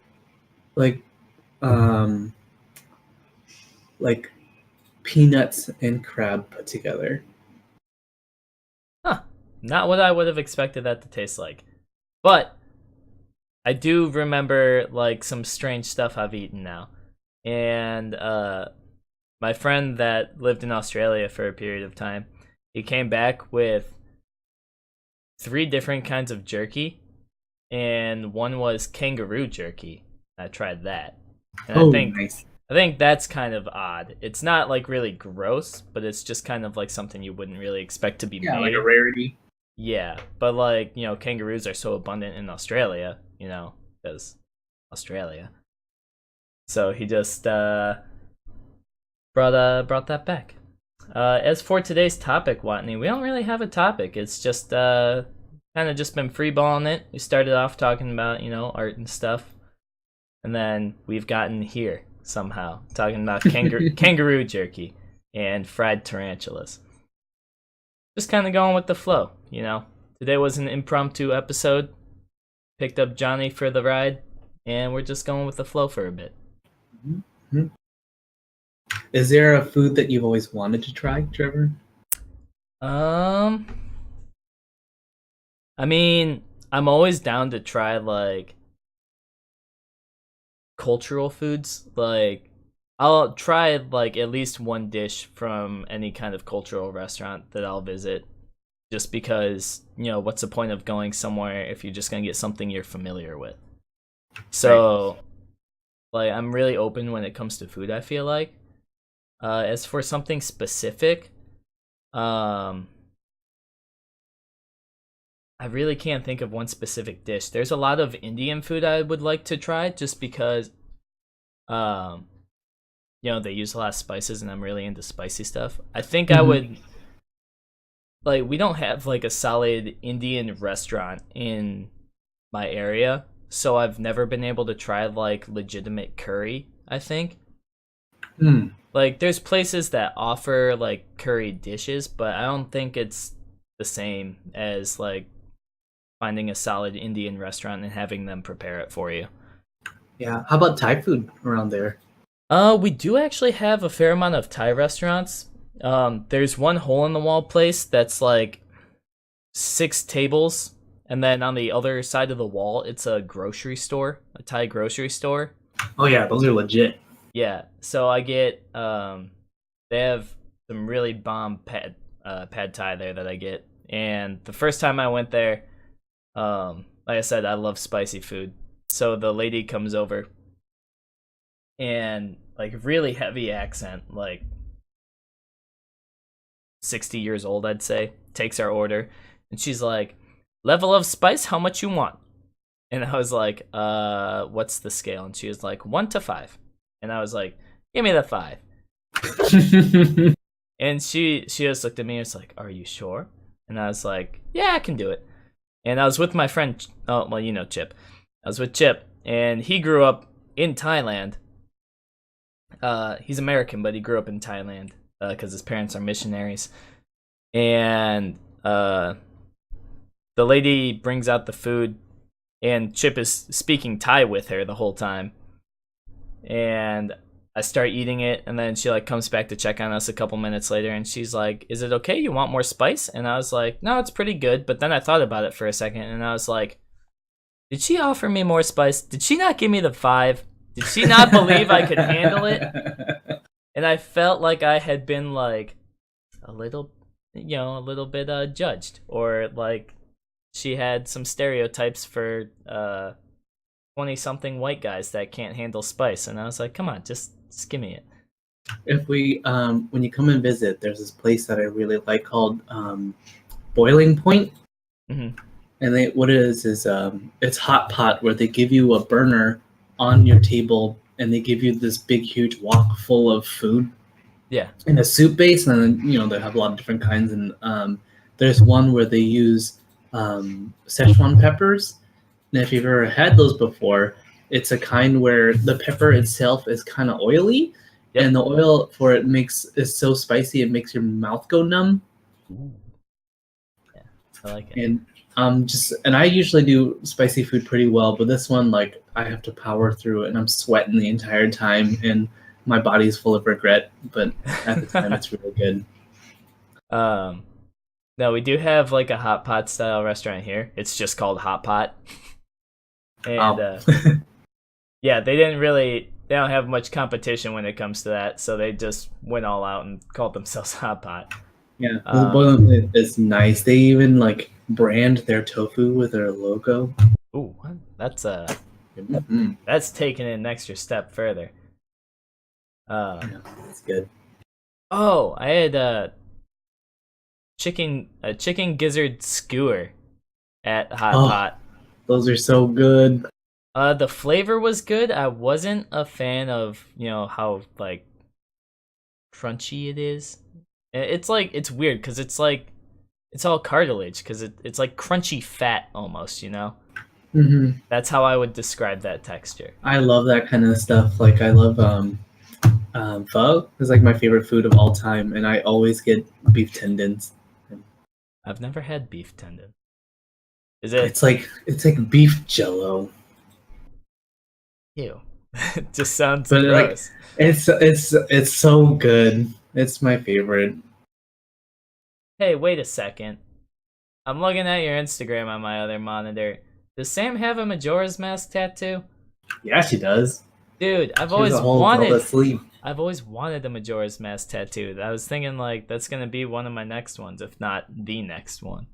[SPEAKER 4] peanuts and crab put together.
[SPEAKER 3] Huh. Not what I would have expected that to taste like. But I do remember like some strange stuff I've eaten now. And my friend that lived in Australia for a period of time, he came back with 3 different kinds of jerky, and one was kangaroo jerky. I tried that. And
[SPEAKER 4] Nice.
[SPEAKER 3] I think that's kind of odd. It's not like really gross, but it's just kind of like something you wouldn't really expect to be made.
[SPEAKER 4] Like a rarity.
[SPEAKER 3] Yeah, but like, you know, kangaroos are so abundant in Australia, you know, because Australia. So he just brought that back. As for today's topic, Watney, we don't really have a topic. It's just kind of just been freeballing it. We started off talking about, you know, art and stuff, and then we've gotten here somehow talking about kangaroo jerky and fried tarantulas. Just kind of going with the flow, you know. Today was an impromptu episode. Picked up Johnny for the ride, and we're just going with the flow for a bit.
[SPEAKER 4] Mhm. Is there a food that you've always wanted to try, Trevor?
[SPEAKER 3] Um, I mean, I'm always down to try like cultural foods. Like, I'll try like at least one dish from any kind of cultural restaurant that I'll visit. Just because, what's the point of going somewhere if you're just gonna get something you're familiar with?
[SPEAKER 4] Right.
[SPEAKER 3] So, like, I'm really open when it comes to food, I feel like. As for something specific, um, I really can't think of one specific dish. There's a lot of Indian food I would like to try just because, um, they use a lot of spices and I'm really into spicy stuff. I think I
[SPEAKER 4] Mhm.
[SPEAKER 3] would, like, we don't have like a solid Indian restaurant in my area, so I've never been able to try like legitimate curry, I think.
[SPEAKER 4] Mm.
[SPEAKER 3] Like there's places that offer like curry dishes, but I don't think it's the same as like finding a solid Indian restaurant and having them prepare it for you.
[SPEAKER 4] Yeah. How about Thai food around there?
[SPEAKER 3] We do actually have a fair amount of Thai restaurants. There's one hole in the wall place that's like 6 tables, and then on the other side of the wall, it's a grocery store, a Thai grocery store.
[SPEAKER 4] Oh yeah, those are legit.
[SPEAKER 3] Yeah, so I get they have some really bomb pad Thai there that I get, and the first time I went there, like I said, I love spicy food. So the lady comes over and like really heavy accent, like 60 years old, I'd say, takes our order, and she's like, "Level of spice, how much you want?" And I was like, what's the scale?" And she was like, 1 to 5. And I was like, "Give me the 5." And she just looked at me and was like, "Are you sure?" And I was like, "Yeah, I can do it." And I was with my friend, oh, well, Chip. I was with Chip, and he grew up in Thailand. He's American, but he grew up in Thailand because his parents are missionaries. And the lady brings out the food, and Chip is speaking Thai with her the whole time. And I start eating it, and then she like comes back to check on us a couple minutes later, and she's like, "Is it okay? You want more spice?" And I was like, "No, it's pretty good." But then I thought about it for a second, and I was like, "Did she offer me more spice? Did she not give me the 5? Did she not believe I could handle it?" And I felt like I had been like a little, a little bit judged, or like she had some stereotypes for 20 something white guys that can't handle spice. And I was like, "Come on, just give me it."
[SPEAKER 4] If we when you come and visit, there's this place that I really like called Boiling Point.
[SPEAKER 3] Hmm.
[SPEAKER 4] And what it is it's hot pot where they give you a burner on your table and they give you this big huge wok full of food
[SPEAKER 3] Yeah.
[SPEAKER 4] in a soup base, and then they have a lot of different kinds. And there's one where they use Szechuan peppers. And if you've ever had those before, it's a kind where the pepper itself is kind of oily,
[SPEAKER 3] Yep.
[SPEAKER 4] and the oil for it is so spicy it makes your mouth go numb.
[SPEAKER 3] Ooh. Yeah, I like it.
[SPEAKER 4] And I usually do spicy food pretty well, but this one, like, I have to power through it, and I'm sweating the entire time, and my body's full of regret. But at the time, it's really good.
[SPEAKER 3] um, no, we do have like a hot pot style restaurant here. It's just called Hot Pot, and
[SPEAKER 4] Oh,
[SPEAKER 3] yeah, they don't have much competition when it comes to that, so they just went all out and called themselves Hot Pot.
[SPEAKER 4] yeah, the
[SPEAKER 3] Um,
[SPEAKER 4] boiling point is nice. They even like brand their tofu with their logo.
[SPEAKER 3] ooh, what?
[SPEAKER 4] Mhm.
[SPEAKER 3] That's taking it an extra step further.
[SPEAKER 4] Yeah, that's good.
[SPEAKER 3] Oh, I had a chicken gizzard skewer at Hot
[SPEAKER 4] Oh,
[SPEAKER 3] Pot.
[SPEAKER 4] those are so good.
[SPEAKER 3] The flavor was good. I wasn't a fan of, how like crunchy it is. It's like it's weird because it's like it's all cartilage because it's like crunchy fat almost.
[SPEAKER 4] Hmm.
[SPEAKER 3] That's how I would describe that texture.
[SPEAKER 4] I love that kind of stuff. Like, I love pho is like my favorite food of all time, and I always get beef tendons.
[SPEAKER 3] I've never had beef tendon. Is it?
[SPEAKER 4] It's like beef jello.
[SPEAKER 3] Ew. It just sounds
[SPEAKER 4] But like,
[SPEAKER 3] gross.
[SPEAKER 4] it's so good. It's my favorite.
[SPEAKER 3] Hey, wait a second. I'm looking at your Instagram on my other monitor. Does Sam have a Majora's Mask tattoo?
[SPEAKER 4] Yeah, she does.
[SPEAKER 3] Dude,
[SPEAKER 4] She has a whole Zelda sleeve.
[SPEAKER 3] I've always wanted a Majora's Mask tattoo. I was thinking like that's gonna be one of my next ones, if not the next one.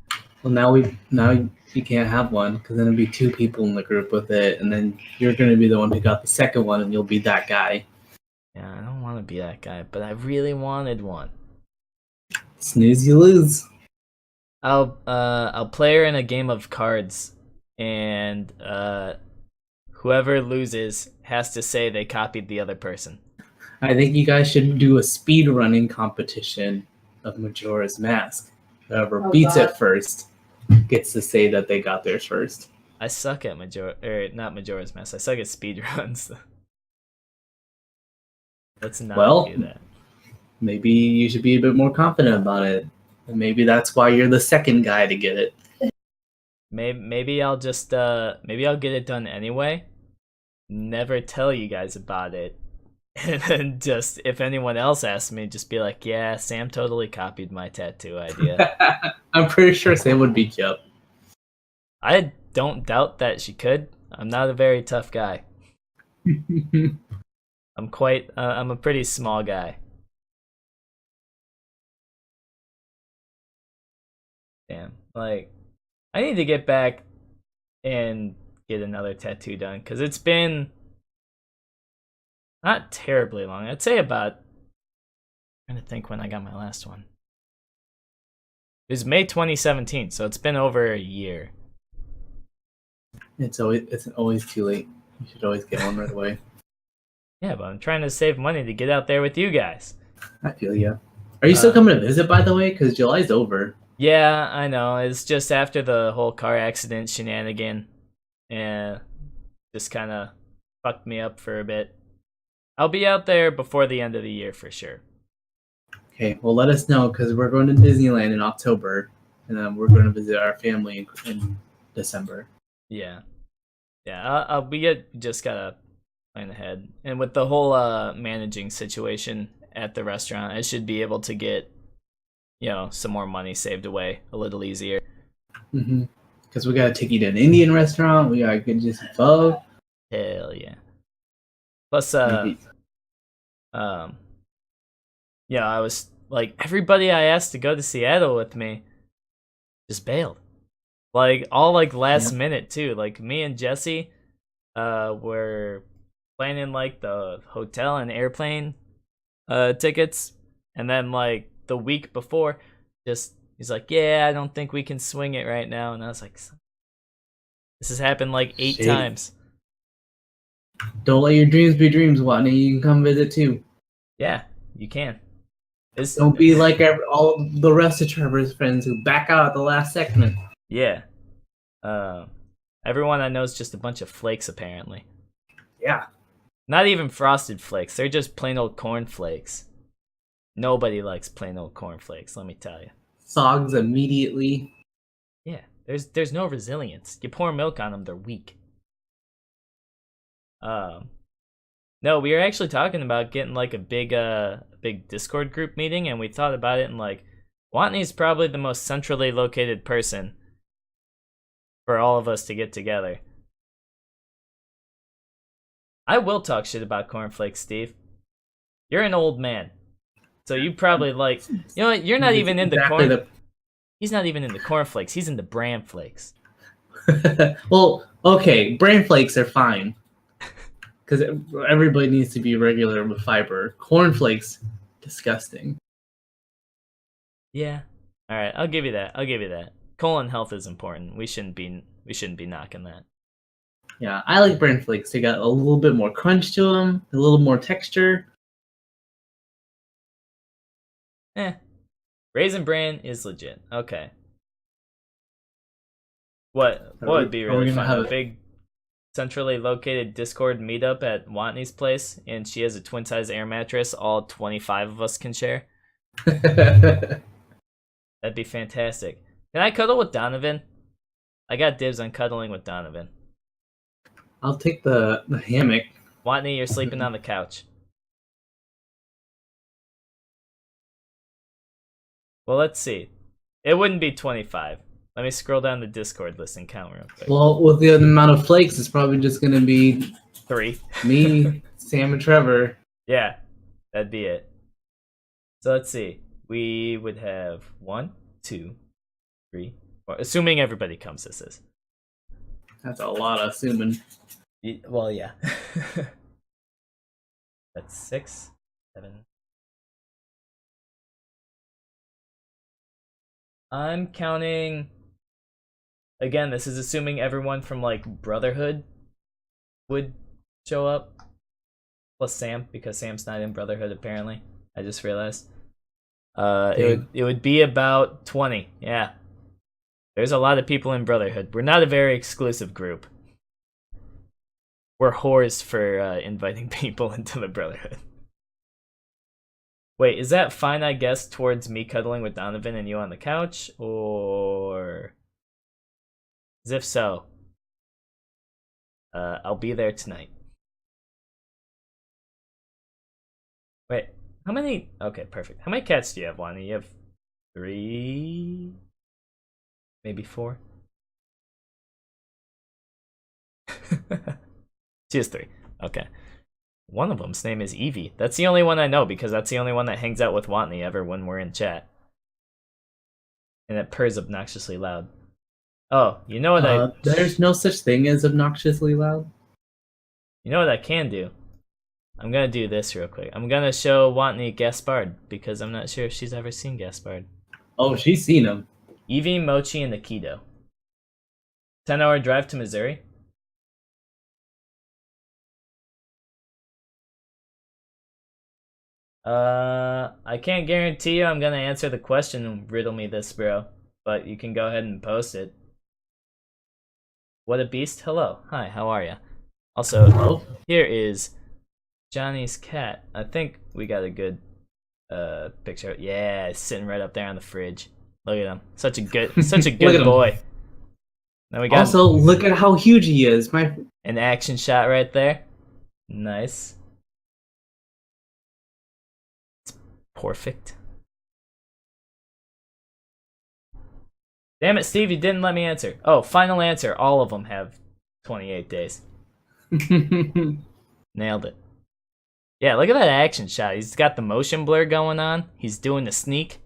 [SPEAKER 4] Well, now you can't have one because then it'll be two people in the group with it, and then you're gonna be the one who got the second one, and you'll be that guy.
[SPEAKER 3] Yeah, I don't want to be that guy, but I really wanted one.
[SPEAKER 4] Snooze, you lose.
[SPEAKER 3] I'll play her in a game of cards, and whoever loses has to say they copied the other person.
[SPEAKER 4] I think you guys should do a speed running competition of Majora's Mask. Whoever beats it first gets to say that they got theirs first.
[SPEAKER 3] I suck at not Majora's Mask. I suck at speedruns. Let's not do that.
[SPEAKER 4] Maybe you should be a bit more confident about it. And maybe that's why you're the second guy to get it.
[SPEAKER 3] Maybe I'll just maybe I'll get it done anyway. Never tell you guys about it. And then just if anyone else asks me, just be like, yeah, Sam totally copied my tattoo idea.
[SPEAKER 4] I'm pretty sure Sam would beat you up.
[SPEAKER 3] I don't doubt that she could. I'm not a very tough guy. I'm a pretty small guy. Damn, like, I need to get back and get another tattoo done, because it's been not terribly long. I'd say about, I'm trying to think when I got my last one. It was May 2017, so it's been over a year.
[SPEAKER 4] It's always too late. You should always get one right away.
[SPEAKER 3] Yeah, but I'm trying to save money to get out there with you guys.
[SPEAKER 4] I feel ya. Are you still coming to visit, by the way? Because July's over.
[SPEAKER 3] Yeah, I know. It's just after the whole car accident shenanigan. And just kind of fucked me up for a bit. I'll be out there before the end of the year for sure.
[SPEAKER 4] Okay, well, let us know, because we're going to Disneyland in October. And then we're going to visit our family in December.
[SPEAKER 3] Yeah. Yeah, we just gotta plan ahead. And with the whole managing situation at the restaurant, I should be able to get, some more money saved away a little easier.
[SPEAKER 4] Because we gotta take you to an Indian restaurant. We gotta get you some pho.
[SPEAKER 3] Hell yeah. Plus, I was like, everybody I asked to go to Seattle with me just bailed. Like, all like last minute too. Like, me and Jesse were planning like the hotel and airplane tickets, and then like the week before, he's like, yeah, I don't think we can swing it right now. And I was like, this has happened like 8 times.
[SPEAKER 4] Don't let your dreams be dreams, Watney. You can come visit too.
[SPEAKER 3] Yeah, you can.
[SPEAKER 4] Don't be like all the rest of Trevor's friends who back out at the last segment.
[SPEAKER 3] Yeah. Everyone I know is just a bunch of flakes, apparently.
[SPEAKER 4] Yeah.
[SPEAKER 3] Not even frosted flakes. They're just plain old corn flakes. Nobody likes plain old corn flakes, let me tell you.
[SPEAKER 4] Sogs immediately.
[SPEAKER 3] Yeah, there's no resilience. You pour milk on them, they're weak. No, we were actually talking about getting like a big Discord group meeting, and we thought about it, and like, Watney's probably the most centrally located person for all of us to get together. I will talk shit about cornflakes, Steve. You're an old man, so you probably like. You know what? You're not even into corn. He's not even into cornflakes. He's into bran flakes.
[SPEAKER 4] Well, okay, bran flakes are fine because everybody needs to be regular with fiber. Cornflakes, disgusting.
[SPEAKER 3] Yeah. All right, I'll give you that. Colon health is important. We shouldn't be knocking that.
[SPEAKER 4] Yeah, I like bran flakes. They got a little bit more crunch to them, a little more texture.
[SPEAKER 3] Raisin Bran is legit. Okay. What would be really fun? A big centrally located Discord meetup at Watney's place, and she has a twin size air mattress all 25 of us can share. That'd be fantastic. Can I cuddle with Donovan? I got dibs on cuddling with Donovan.
[SPEAKER 4] I'll take the hammock.
[SPEAKER 3] Watney, you're sleeping on the couch. Well, let's see. It wouldn't be 25. Let me scroll down the Discord list and count real quick.
[SPEAKER 4] Well, with the amount of flakes, it's probably just gonna be
[SPEAKER 3] 3.
[SPEAKER 4] me, Sam, and Trevor.
[SPEAKER 3] Yeah, that'd be it. So let's see. We would have 1, 2, 3, 4. Assuming everybody comes, this is.
[SPEAKER 4] That's a lot, assuming.
[SPEAKER 3] Well, yeah. That's 6, 7. I'm counting. Again, this is assuming everyone from like Brotherhood would show up. Plus Sam, because Sam's not in Brotherhood apparently. I just realized. It would be about 20. Yeah. There's a lot of people in Brotherhood. We're not a very exclusive group. We're whores for inviting people into the Brotherhood. Wait, is that fine, I guess, towards me cuddling with Donovan and you on the couch? Or... as if so, I'll be there tonight. Wait, how many... okay, perfect. How many cats do you have, Wani? You have 3? Maybe 4? She has 3. Okay. One of them's name is Evie. That's the only one I know because that's the only one that hangs out with Watney ever when we're in chat. And it purrs obnoxiously loud. Oh, you know what
[SPEAKER 4] there's no such thing as obnoxiously loud.
[SPEAKER 3] You know what I can do? I'm gonna do this real quick. I'm gonna show Watney Gaspard because I'm not sure if she's ever seen Gaspard.
[SPEAKER 4] Oh, she's seen him.
[SPEAKER 3] Evie, Mochi, and Aikido. 10-hour drive to Missouri. I can't guarantee you I'm gonna answer the question and riddle me this, bro. But you can go ahead and post it. What a beast. Hello. Hi, how are ya? Also,
[SPEAKER 4] Hello?
[SPEAKER 3] Here is Johnny's cat. I think we got a good picture. Yeah, it's sitting right up there on the fridge. Look at him. Such a good boy. Then we got
[SPEAKER 4] also, look at how huge he is.
[SPEAKER 3] An action shot right there. Nice. It's perfect. Damn it, Steve, you didn't let me answer. Oh, final answer. All of them have 28 days. Nailed it. Yeah, look at that action shot. He's got the motion blur going on. He's doing the sneak.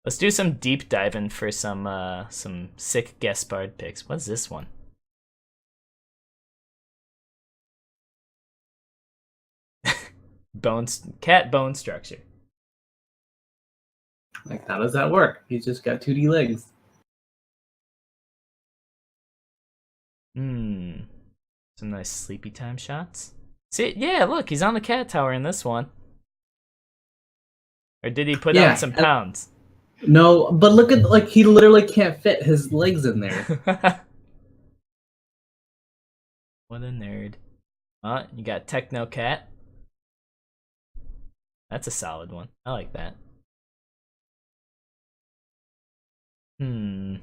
[SPEAKER 3] Let's do some deep diving for some sick Gaspard picks. What's this one? Cat bone structure.
[SPEAKER 4] Like, how does that work? He's just got 2D legs.
[SPEAKER 3] Some nice sleepy time shots. See, yeah, look, he's on the cat tower in this one. Or did he put on some pounds?
[SPEAKER 4] No, but look at, like, he literally can't fit his legs in there.
[SPEAKER 3] What a nerd. You got Techno Cat. That's a solid one. I like that. We're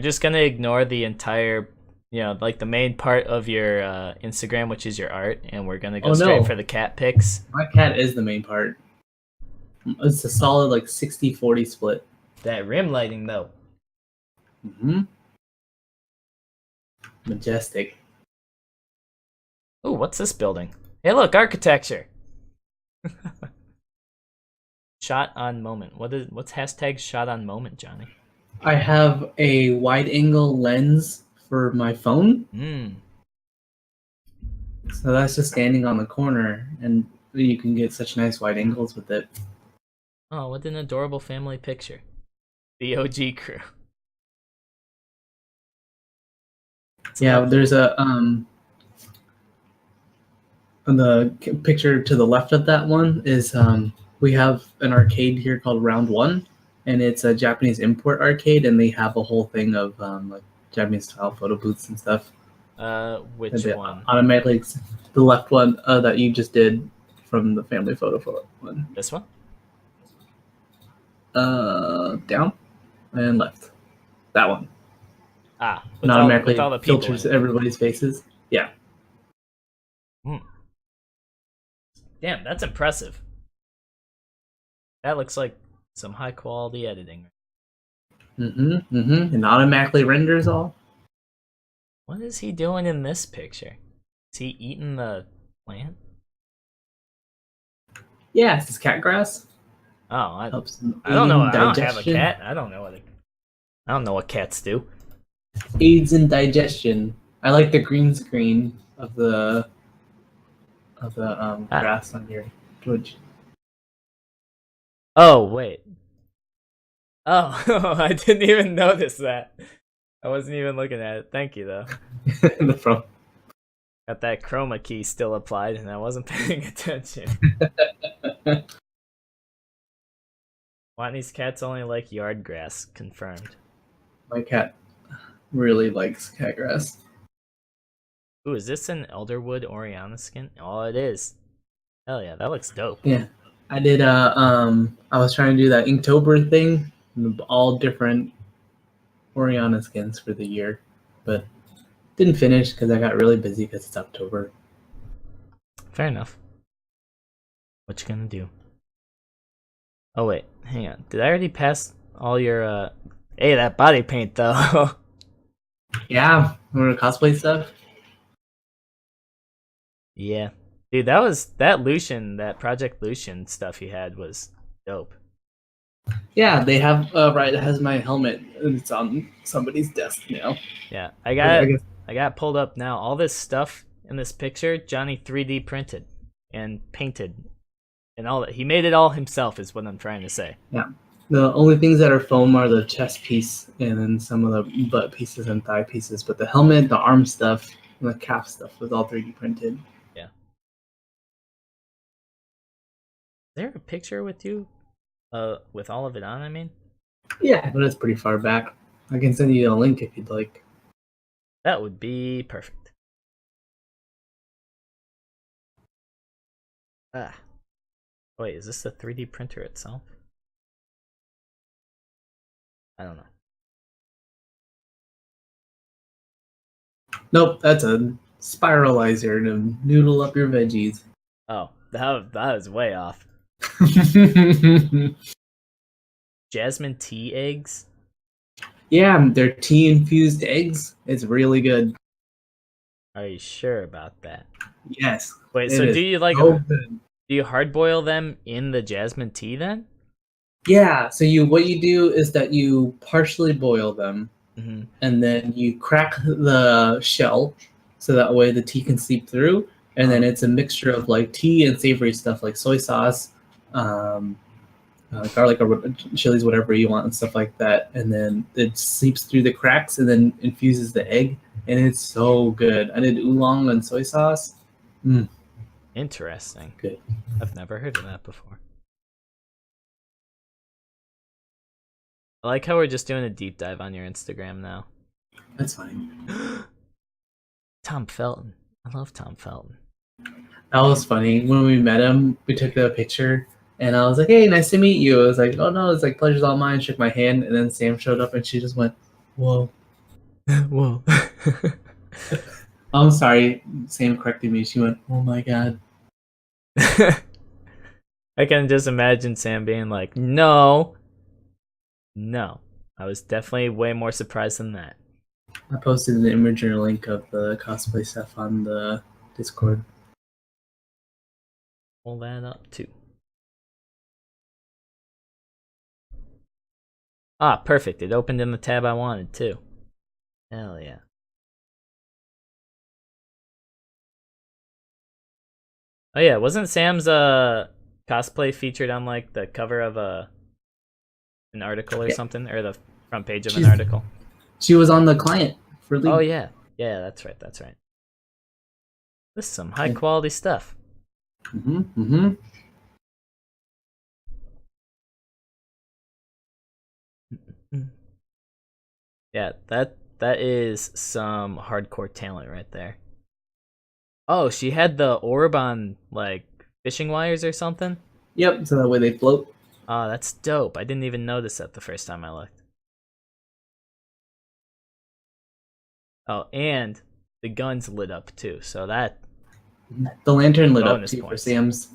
[SPEAKER 3] just gonna ignore the entire, like the main part of your Instagram, which is your art, and we're gonna go straight for the cat pics.
[SPEAKER 4] My cat is the main part. It's a solid, like, 60-40 split.
[SPEAKER 3] That rim lighting, though.
[SPEAKER 4] Majestic.
[SPEAKER 3] Ooh, what's this building? Hey, look, architecture. Shot on moment. What's hashtag shot on moment, Johnny?
[SPEAKER 4] I have a wide angle lens for my phone. So that's just standing on the corner, and you can get such nice wide angles with it.
[SPEAKER 3] Oh, what an adorable family picture. The OG crew.
[SPEAKER 4] Yeah, there's a the picture to the left of that one is we have an arcade here called Round One, and it's a Japanese import arcade, and they have a whole thing of like Japanese style photo booths and stuff.
[SPEAKER 3] Which one?
[SPEAKER 4] Automatically, the left one that you just did from the family photo one.
[SPEAKER 3] This one?
[SPEAKER 4] Down and left. That one.
[SPEAKER 3] Ah,
[SPEAKER 4] and
[SPEAKER 3] with
[SPEAKER 4] automatically
[SPEAKER 3] all the people
[SPEAKER 4] filters
[SPEAKER 3] in it.
[SPEAKER 4] everybody's faces. Yeah.
[SPEAKER 3] Hmm. Damn, that's impressive. That looks like some high quality editing.
[SPEAKER 4] And automatically renders all.
[SPEAKER 3] What is he doing in this picture? Is he eating the plant?
[SPEAKER 4] Yeah, it's cat grass.
[SPEAKER 3] Oh,
[SPEAKER 4] Helps
[SPEAKER 3] I don't know.
[SPEAKER 4] in
[SPEAKER 3] I don't have a
[SPEAKER 4] digestion.
[SPEAKER 3] cat. I don't know what cats do.
[SPEAKER 4] Aids in digestion. I like the green screen of the
[SPEAKER 3] Ah.
[SPEAKER 4] grass on your Twitch.
[SPEAKER 3] Oh wait. Oh, I didn't even notice that. I wasn't even looking at it. Thank you though.
[SPEAKER 4] In the front.
[SPEAKER 3] Got that chroma key still applied, and I wasn't paying attention. Watney's cats only like yard grass. Confirmed.
[SPEAKER 4] My cat really likes cat grass.
[SPEAKER 3] Ooh, is this an Elderwood Oriana skin? Oh, it is. Hell yeah, that looks dope.
[SPEAKER 4] Yeah, I did. I was trying to do that Inktober thing, all different Oriana skins for the year, but didn't finish because I got really busy because it's October.
[SPEAKER 3] Fair enough. What you gonna do? Oh wait, hang on. Did I already pass all your Hey, that body paint though.
[SPEAKER 4] Yeah, remember cosplay stuff?
[SPEAKER 3] Yeah. Dude, that Project Lucian stuff he had was dope.
[SPEAKER 4] Yeah, they have right. It has my helmet, and it's on somebody's desk now.
[SPEAKER 3] Yeah,
[SPEAKER 4] I guess.
[SPEAKER 3] I got pulled up now. All this stuff in this picture, Johnny 3D printed and painted, and all that. He made it all himself, is what I'm trying to say.
[SPEAKER 4] Yeah. The only things that are foam are the chest piece and then some of the butt pieces and thigh pieces, but the helmet, the arm stuff, and the calf stuff was all 3D printed.
[SPEAKER 3] Yeah. Is there a picture with you? With all of it on, I mean?
[SPEAKER 4] Yeah, but it's pretty far back. I can send you a link if you'd like.
[SPEAKER 3] That would be perfect. Ah. Wait, is this the 3D printer itself? I don't know.
[SPEAKER 4] Nope, that's a spiralizer to noodle up your veggies.
[SPEAKER 3] Oh, that was way off. Jasmine tea eggs?
[SPEAKER 4] Yeah, they're tea infused eggs. It's really good.
[SPEAKER 3] Are you sure about that?
[SPEAKER 4] Yes.
[SPEAKER 3] Wait, so do you
[SPEAKER 4] good.
[SPEAKER 3] do you hard boil them in the jasmine tea then?
[SPEAKER 4] Yeah, so what you do is that you partially boil them, and then you crack the shell so that way the tea can seep through, and then it's a mixture of like tea and savory stuff like soy sauce, garlic or chilies, whatever you want, and stuff like that, and then it seeps through the cracks and then infuses the egg, and it's so good. I did oolong and soy sauce.
[SPEAKER 3] Interesting.
[SPEAKER 4] Good.
[SPEAKER 3] I've never heard of that before. I like how we're just doing a deep dive on your Instagram now.
[SPEAKER 4] That's fine.
[SPEAKER 3] Tom Felton. I love Tom Felton.
[SPEAKER 4] That was funny. When we met him, we took a picture, and I was like, "Hey, nice to meet you." I was like, "Oh no, it's like pleasure's all mine." Shook my hand, and then Sam showed up, and she just went, "Whoa."
[SPEAKER 3] Whoa.
[SPEAKER 4] I'm sorry. Sam corrected me. She went, "Oh my god."
[SPEAKER 3] I can just imagine Sam being like, No. I was definitely way more surprised than that.
[SPEAKER 4] I posted an image or link of the cosplay stuff on the Discord.
[SPEAKER 3] Pull that up too. Ah, perfect. It opened in the tab I wanted too. Hell yeah. Oh yeah, wasn't Sam's cosplay featured on like the cover of an article or something, or the front page of an article?
[SPEAKER 4] She was on the client for League.
[SPEAKER 3] Oh yeah, that's right. This is some high quality stuff. Yeah, that is some hardcore talent right there. Oh, she had the orb on like fishing wires or something?
[SPEAKER 4] Yep, so that way they float.
[SPEAKER 3] Oh, that's dope. I didn't even notice that the first time I looked. Oh, and the guns lit up too, so that
[SPEAKER 4] The lantern lit up
[SPEAKER 3] Bonus
[SPEAKER 4] too for
[SPEAKER 3] points.
[SPEAKER 4] Sam's.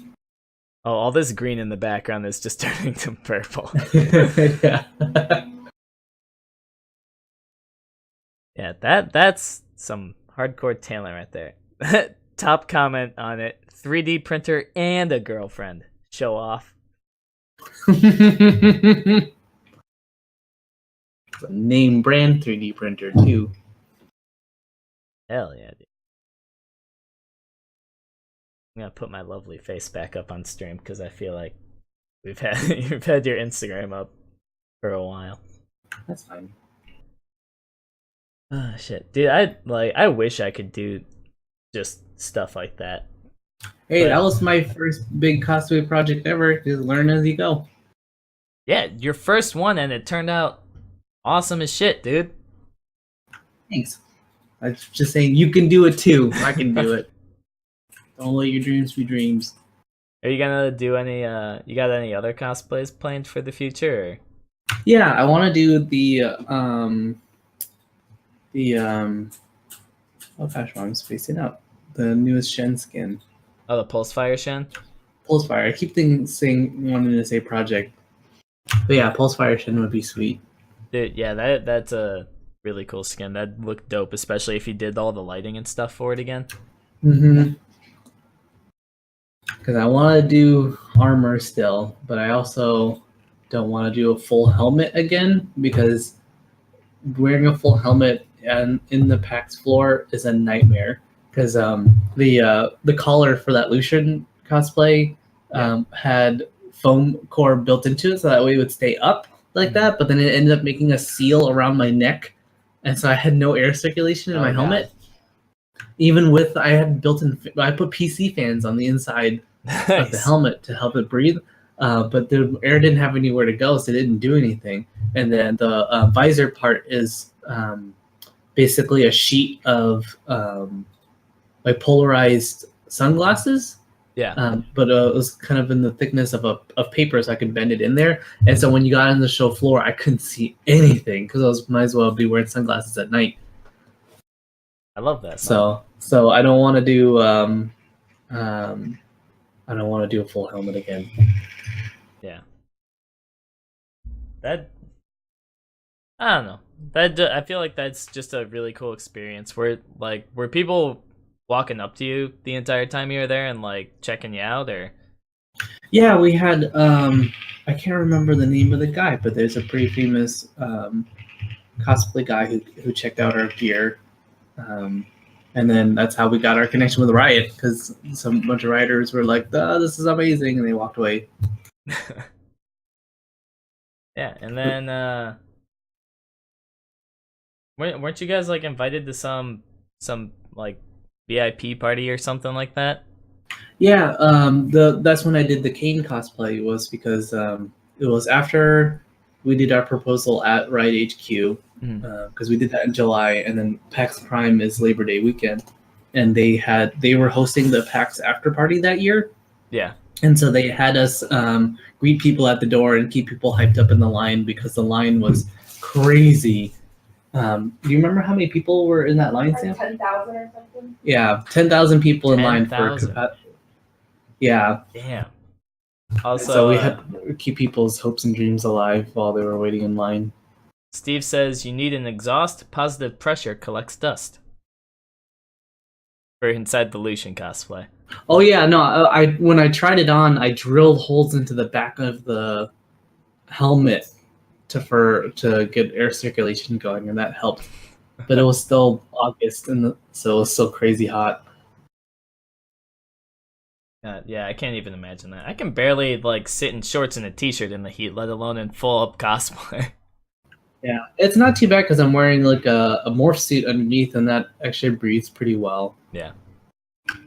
[SPEAKER 3] oh, all this green in the background is just turning to purple.
[SPEAKER 4] Yeah.
[SPEAKER 3] Yeah, that's some hardcore talent right there. Top comment on it: 3D printer and a girlfriend. Show off.
[SPEAKER 4] It's a name brand 3D printer too.
[SPEAKER 3] Hell yeah, dude. I'm gonna put my lovely face back up on stream because I feel like you've had your Instagram up for a while.
[SPEAKER 4] That's fine.
[SPEAKER 3] Oh shit, dude! I wish I could do just stuff like that.
[SPEAKER 4] Hey,
[SPEAKER 3] But-
[SPEAKER 4] that was my first big cosplay project ever. Just learn as you go.
[SPEAKER 3] Yeah, your first one, and it turned out awesome as shit, dude.
[SPEAKER 4] Thanks. I was just saying you can do it too. I can do it. Don't let your dreams be dreams.
[SPEAKER 3] Are you gonna do any? You got any other cosplays planned for the future? Or?
[SPEAKER 4] Yeah, I want to do the oh gosh, I'm spacing out. The newest Shen skin.
[SPEAKER 3] Oh, the Pulsefire Shen.
[SPEAKER 4] Pulsefire. I keep wanting to say project. But yeah, Pulsefire Shen would be sweet.
[SPEAKER 3] Dude, yeah, that's a really cool skin. That'd look dope, especially if you did all the lighting and stuff for it again.
[SPEAKER 4] Mm-hmm. Because I want to do armor still, but I also don't want to do a full helmet again because wearing a full helmet and in the PAX floor is a nightmare. Because the collar for that Lucian cosplay had foam core built into it, so that way it would stay up like that. But then it ended up making a seal around my neck, and so I had no air circulation in my helmet. Even with I put PC fans on the inside of the helmet to help it breathe, but the air didn't have anywhere to go, so it didn't do anything. And then the visor part is basically a sheet of like polarized sunglasses.
[SPEAKER 3] Yeah.
[SPEAKER 4] But it was kind of in the thickness of paper, so I could bend it in there. And so when you got on the show floor, I couldn't see anything because might as well be wearing sunglasses at night.
[SPEAKER 3] I love that.
[SPEAKER 4] So I don't want to do I don't want to do a full helmet again.
[SPEAKER 3] Yeah. That I don't know. I feel like that's just a really cool experience. Were people walking up to you the entire time you were there and like checking you out, or?
[SPEAKER 4] Yeah, we had I can't remember the name of the guy, but there's a pretty famous cosplay guy who checked out our gear. And then that's how we got our connection with Riot, because some bunch of writers were like, "Oh, this is amazing," and they walked away.
[SPEAKER 3] Yeah, and then weren't you guys like invited to some like VIP party or something like that?
[SPEAKER 4] Yeah, that's when I did the Kane cosplay, was because it was after we did our proposal at Riot HQ, because we did that in July, and then PAX Prime is Labor Day weekend, and they were hosting the PAX after party that year.
[SPEAKER 3] Yeah.
[SPEAKER 4] And so they had us greet people at the door and keep people hyped up in the line, because the line was crazy. Do you remember how many people were in that line, Sam?
[SPEAKER 1] 10,000 or something?
[SPEAKER 4] Yeah, 10,000 people in line
[SPEAKER 3] 10,000.
[SPEAKER 4] for. Yeah.
[SPEAKER 3] Damn. Also,
[SPEAKER 4] So we had to keep people's hopes and dreams alive while they were waiting in line.
[SPEAKER 3] Steve says you need an exhaust. Positive pressure collects dust. For inside the Lucian cosplay.
[SPEAKER 4] Oh yeah, no. I when I tried it on, I drilled holes into the back of the helmet to get air circulation going, and that helped. But it was still August, so it was still crazy hot.
[SPEAKER 3] Yeah, I can't even imagine that. I can barely like sit in shorts and a t-shirt in the heat, let alone in full up cosplay.
[SPEAKER 4] Yeah, it's not too bad because I'm wearing like a morph suit underneath, and that actually breathes pretty well.
[SPEAKER 3] Yeah.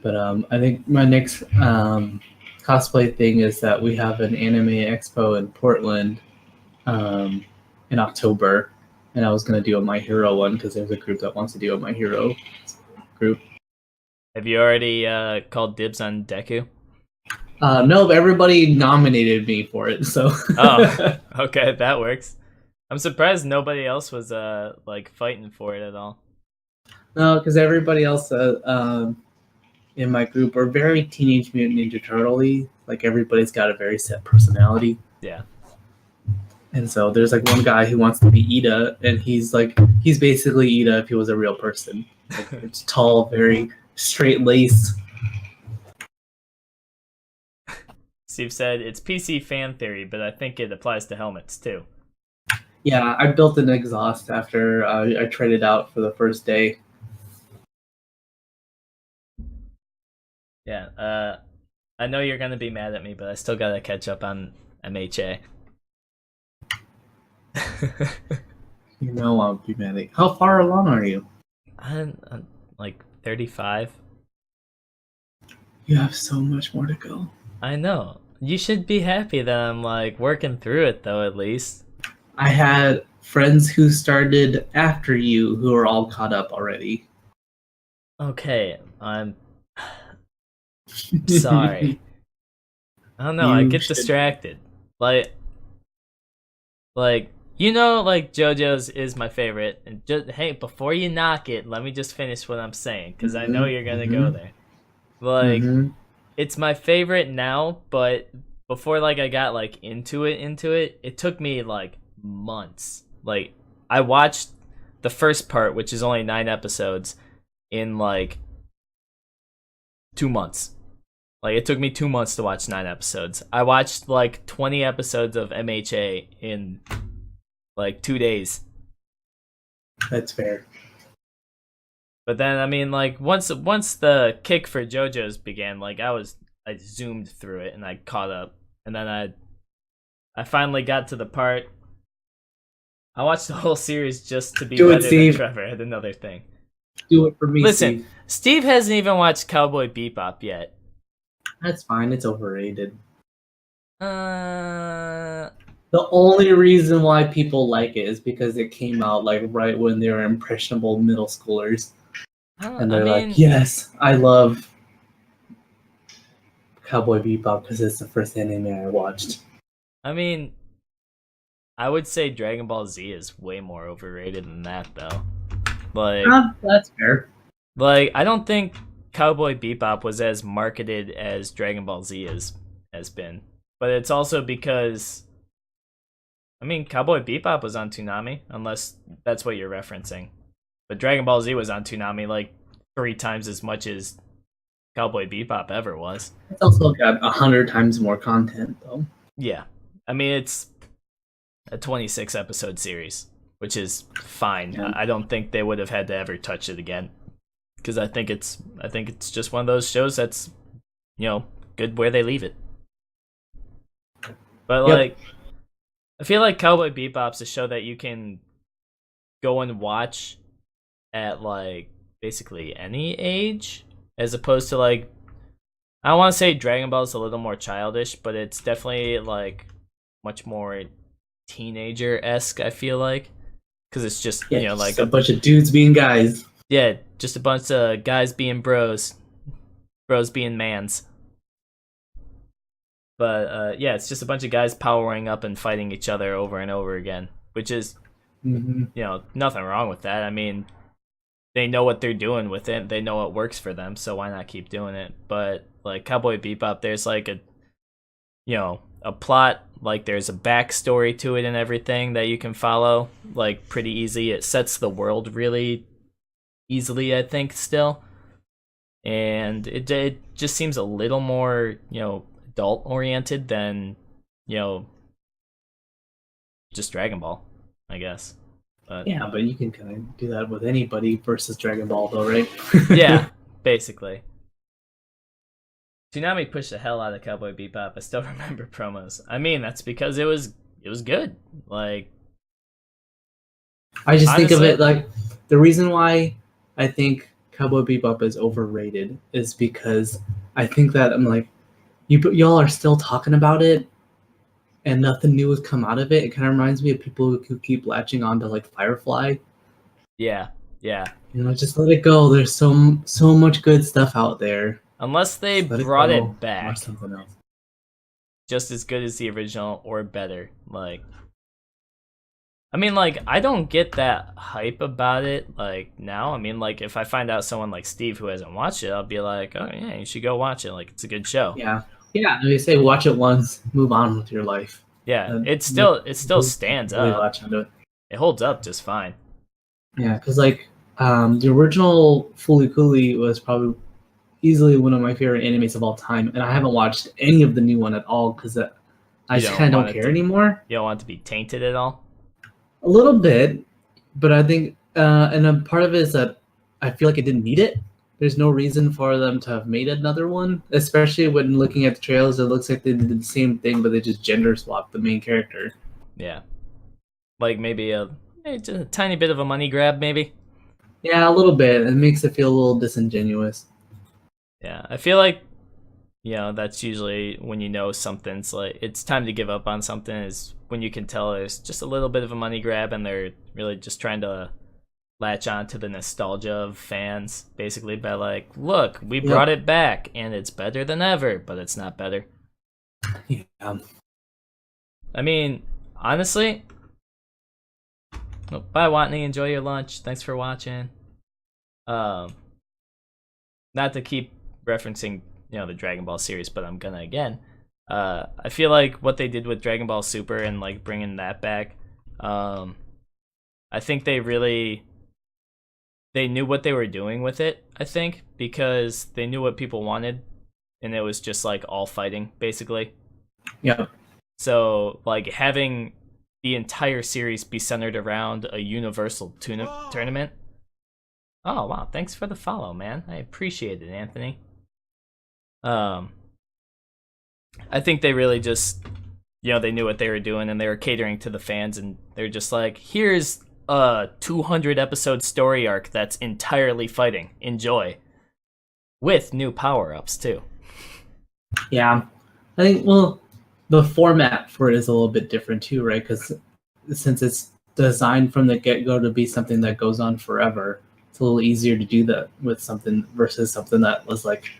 [SPEAKER 4] But I think my next cosplay thing is that we have an anime expo in Portland in October, and I was gonna do a My Hero one because there's a group that wants to do a My Hero group.
[SPEAKER 3] Have you already called dibs on Deku?
[SPEAKER 4] No, but everybody nominated me for it, so.
[SPEAKER 3] Oh, okay, that works. I'm surprised nobody else was like fighting for it at all.
[SPEAKER 4] No, because everybody else in my group are very Teenage Mutant Ninja Turtle-y. Like everybody's got a very set personality.
[SPEAKER 3] Yeah.
[SPEAKER 4] And so there's like one guy who wants to be Ida, and he's basically Ida if he was a real person. Like it's tall, very straight laced.
[SPEAKER 3] Steve said it's PC fan theory, but I think it applies to helmets too.
[SPEAKER 4] Yeah, I built an exhaust after I tried it out for the first day.
[SPEAKER 3] Yeah. I know you're gonna be mad at me, but I still gotta catch up on MHA.
[SPEAKER 4] You know I'll be mad at you. How far along are you?
[SPEAKER 3] I'm like 35.
[SPEAKER 4] You have so much more to go.
[SPEAKER 3] I know. You should be happy that I'm like working through it though, at least.
[SPEAKER 4] I had friends who started after you who are all caught up already.
[SPEAKER 3] Okay, I'm sorry. I don't know, I
[SPEAKER 4] You
[SPEAKER 3] get
[SPEAKER 4] should-
[SPEAKER 3] distracted. Like like JoJo's is my favorite. And just hey, before you knock it, let me just finish what I'm saying, because I know you're gonna go there. Like, it's my favorite now, but before like I got like into it, it took me like months. Like, I watched the first part, which is only 9 episodes, in like 2 months. Like, it took me 2 months to watch 9 episodes. I watched like 20 episodes of MHA in like 2 days.
[SPEAKER 4] That's fair.
[SPEAKER 3] But then, I mean, like once the kick for JoJo's began, like I zoomed through it and I caught up, and then I finally got to the part. I watched the whole series just to be
[SPEAKER 4] Do it,
[SPEAKER 3] better than
[SPEAKER 4] Steve.
[SPEAKER 3] Trevor at another thing.
[SPEAKER 4] Do it for me,
[SPEAKER 3] Listen,
[SPEAKER 4] Steve.
[SPEAKER 3] Steve hasn't even watched Cowboy Bebop yet.
[SPEAKER 4] That's fine. It's overrated.
[SPEAKER 3] Uh,
[SPEAKER 4] The only reason why people like it is because it came out like right when they were impressionable middle schoolers, and they're like, "Yes, I love Cowboy Bebop because it's the first anime I watched."
[SPEAKER 3] I mean, I would say Dragon Ball Z is way more overrated than that, though. Like,
[SPEAKER 4] That's fair.
[SPEAKER 3] Like, I don't think Cowboy Bebop was as marketed as Dragon Ball Z has been. But it's also because, I mean, Cowboy Bebop was on Toonami, unless that's what you're referencing. But Dragon Ball Z was on Toonami like 3 times as much as Cowboy Bebop ever was.
[SPEAKER 4] It's also got 100 times more content, though.
[SPEAKER 3] Yeah. I mean, it's a 26 episode series, which is fine.
[SPEAKER 4] Yeah.
[SPEAKER 3] I don't think they would have had to ever touch it again, because I think it's just one of those shows that's, you know, good where they leave it. But
[SPEAKER 4] Yep.
[SPEAKER 3] like, I feel like Cowboy Bebop's a show that you can go and watch at like basically any age, as opposed to like, I don't want to say Dragon Ball's a little more childish, but it's definitely like much more teenager-esque, I feel like, because it's just,
[SPEAKER 4] Yeah,
[SPEAKER 3] you know, like
[SPEAKER 4] just a bunch of dudes being guys.
[SPEAKER 3] yeah, just a bunch of guys being bros being mans. But yeah, it's just a bunch of guys powering up and fighting each other over and over again, which is,
[SPEAKER 4] Mm-hmm.
[SPEAKER 3] you know, nothing wrong with that. I mean, they know what they're doing with it. They know what works for them, so why not keep doing it? But like Cowboy Bebop, there's like a, you know, a plot, like there's a backstory to it and everything that you can follow like pretty easy. It sets the world really easily, I think, still. And it just seems a little more, you know, adult oriented than, you know, just Dragon Ball, I guess. But
[SPEAKER 4] Yeah, but you can kind of do that with anybody versus Dragon Ball, though, right?
[SPEAKER 3] yeah, basically. Toonami pushed the hell out of Cowboy Bebop. I still remember promos. I mean, that's because it was good. Like,
[SPEAKER 4] I just think of
[SPEAKER 3] honestly-
[SPEAKER 4] it like the reason why I think Cowboy Bebop is overrated is because I think that I'm like, y'all are still talking about it, and nothing new has come out of it. It kind of reminds me of people who keep latching on to like Firefly.
[SPEAKER 3] yeah.
[SPEAKER 4] You know, just let it go. There's so much good stuff out there.
[SPEAKER 3] Unless they
[SPEAKER 4] Just let
[SPEAKER 3] brought
[SPEAKER 4] go.
[SPEAKER 3] it back,
[SPEAKER 4] Watch something else.
[SPEAKER 3] just as good as the original or better. Like, I mean, like, I don't get that hype about it, like, now. I mean, like, if I find out someone like Steve who hasn't watched it, I'll be like, oh, yeah, you should go watch it. Like, it's a good show.
[SPEAKER 4] Yeah, yeah. They say watch it once, move on with your life.
[SPEAKER 3] Yeah, it
[SPEAKER 4] Like,
[SPEAKER 3] still stands
[SPEAKER 4] really
[SPEAKER 3] up.
[SPEAKER 4] latch onto it.
[SPEAKER 3] It holds up just fine.
[SPEAKER 4] Yeah, because like the original Fooly Cooly was probably easily one of my favorite animes of all time, and I haven't watched any of the new one at all because I
[SPEAKER 3] You
[SPEAKER 4] just
[SPEAKER 3] don't
[SPEAKER 4] kind of
[SPEAKER 3] want
[SPEAKER 4] don't
[SPEAKER 3] it
[SPEAKER 4] care
[SPEAKER 3] to-
[SPEAKER 4] anymore.
[SPEAKER 3] You don't want it to be tainted at all?
[SPEAKER 4] A little bit, but I think, and a part of it is that I feel like it didn't need it. There's no reason for them to have made another one, especially when looking at the trailers. It looks like they did the same thing, but they just gender swapped the main character.
[SPEAKER 3] Yeah. Like, maybe just a tiny bit of a money grab, maybe?
[SPEAKER 4] Yeah, a little bit. It makes it feel a little disingenuous.
[SPEAKER 3] Yeah, I feel like, that's usually when you know something's like, it's time to give up on something, is when you can tell there's just a little bit of a money grab and they're really just trying to latch on to the nostalgia of fans, basically, by like, look, we brought it back and it's better than ever, but it's not better.
[SPEAKER 4] Yeah.
[SPEAKER 3] I mean, honestly, bye Watney, enjoy your lunch. Thanks for watching. Not to keep referencing, the Dragon Ball series, but I'm gonna again. I feel like what they did with Dragon Ball Super and like bringing that back, I think they knew what they were doing with it, I think, because they knew what people wanted, and it was just like all fighting, basically.
[SPEAKER 4] Yeah.
[SPEAKER 3] So, like, having the entire series be centered around a universal tournament. Oh, wow, thanks for the follow, man. I appreciate it, Anthony. I think they really just, they knew what they were doing, and they were catering to the fans, and they're just like, here's a 200 episode story arc that's entirely fighting. Enjoy. With new power-ups, too.
[SPEAKER 4] Yeah. I think, well, the format for it is a little bit different too, right? Because since it's designed from the get-go to be something that goes on forever, it's a little easier to do that with something versus something that was like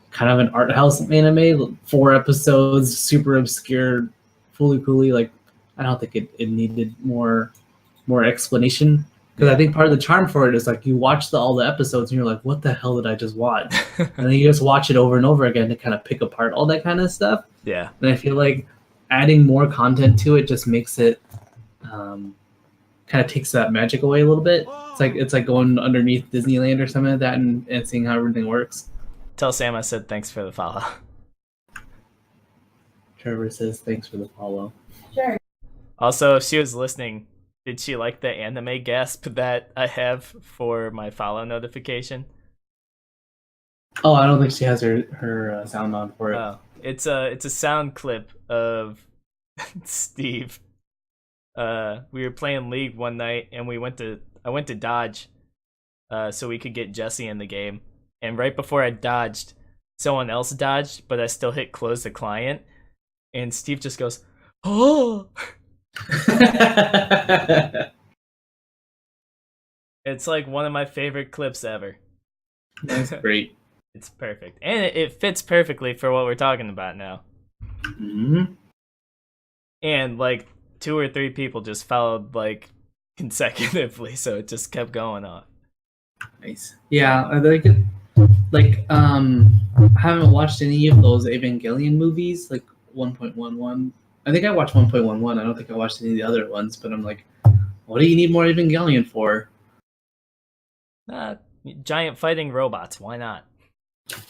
[SPEAKER 4] kind of an art house anime, 4 episodes, super obscure, fully coolly. Like, I don't think it needed more explanation, because I think part of the charm for it is like you watch all the episodes and you're like, what the hell did I just watch? And then you just watch it over and over again to kind of pick apart all that kind of stuff.
[SPEAKER 3] Yeah.
[SPEAKER 4] And I feel like adding more content to it just makes it kind of takes that magic away a little bit. It's like going underneath Disneyland or something like that and seeing how everything works.
[SPEAKER 3] Tell Sam I said thanks for the follow.
[SPEAKER 4] Trevor says thanks for the follow.
[SPEAKER 1] Sure.
[SPEAKER 3] Also, if she was listening, did she like the anime gasp that I have for my follow notification?
[SPEAKER 4] Oh, I don't think she has her sound on for it.
[SPEAKER 3] Oh, it's a sound clip of Steve. We were playing League one night, and I went to dodge, so we could get Jesse in the game. And right before I dodged, someone else dodged, but I still hit close the client, and Steve just goes, "Oh!" It's like one of my favorite clips ever.
[SPEAKER 4] That's great.
[SPEAKER 3] It's perfect, and it fits perfectly for what we're talking about now.
[SPEAKER 4] Mm-hmm.
[SPEAKER 3] And like 2 or 3 people just followed like consecutively, so it just kept going on.
[SPEAKER 4] Nice. Yeah, I think it. Like, I haven't watched any of those Evangelion movies, like 1.11. I think I watched 1.11. I don't think I watched any of the other ones, but I'm like, what do you need more Evangelion for?
[SPEAKER 3] Giant fighting robots, why not?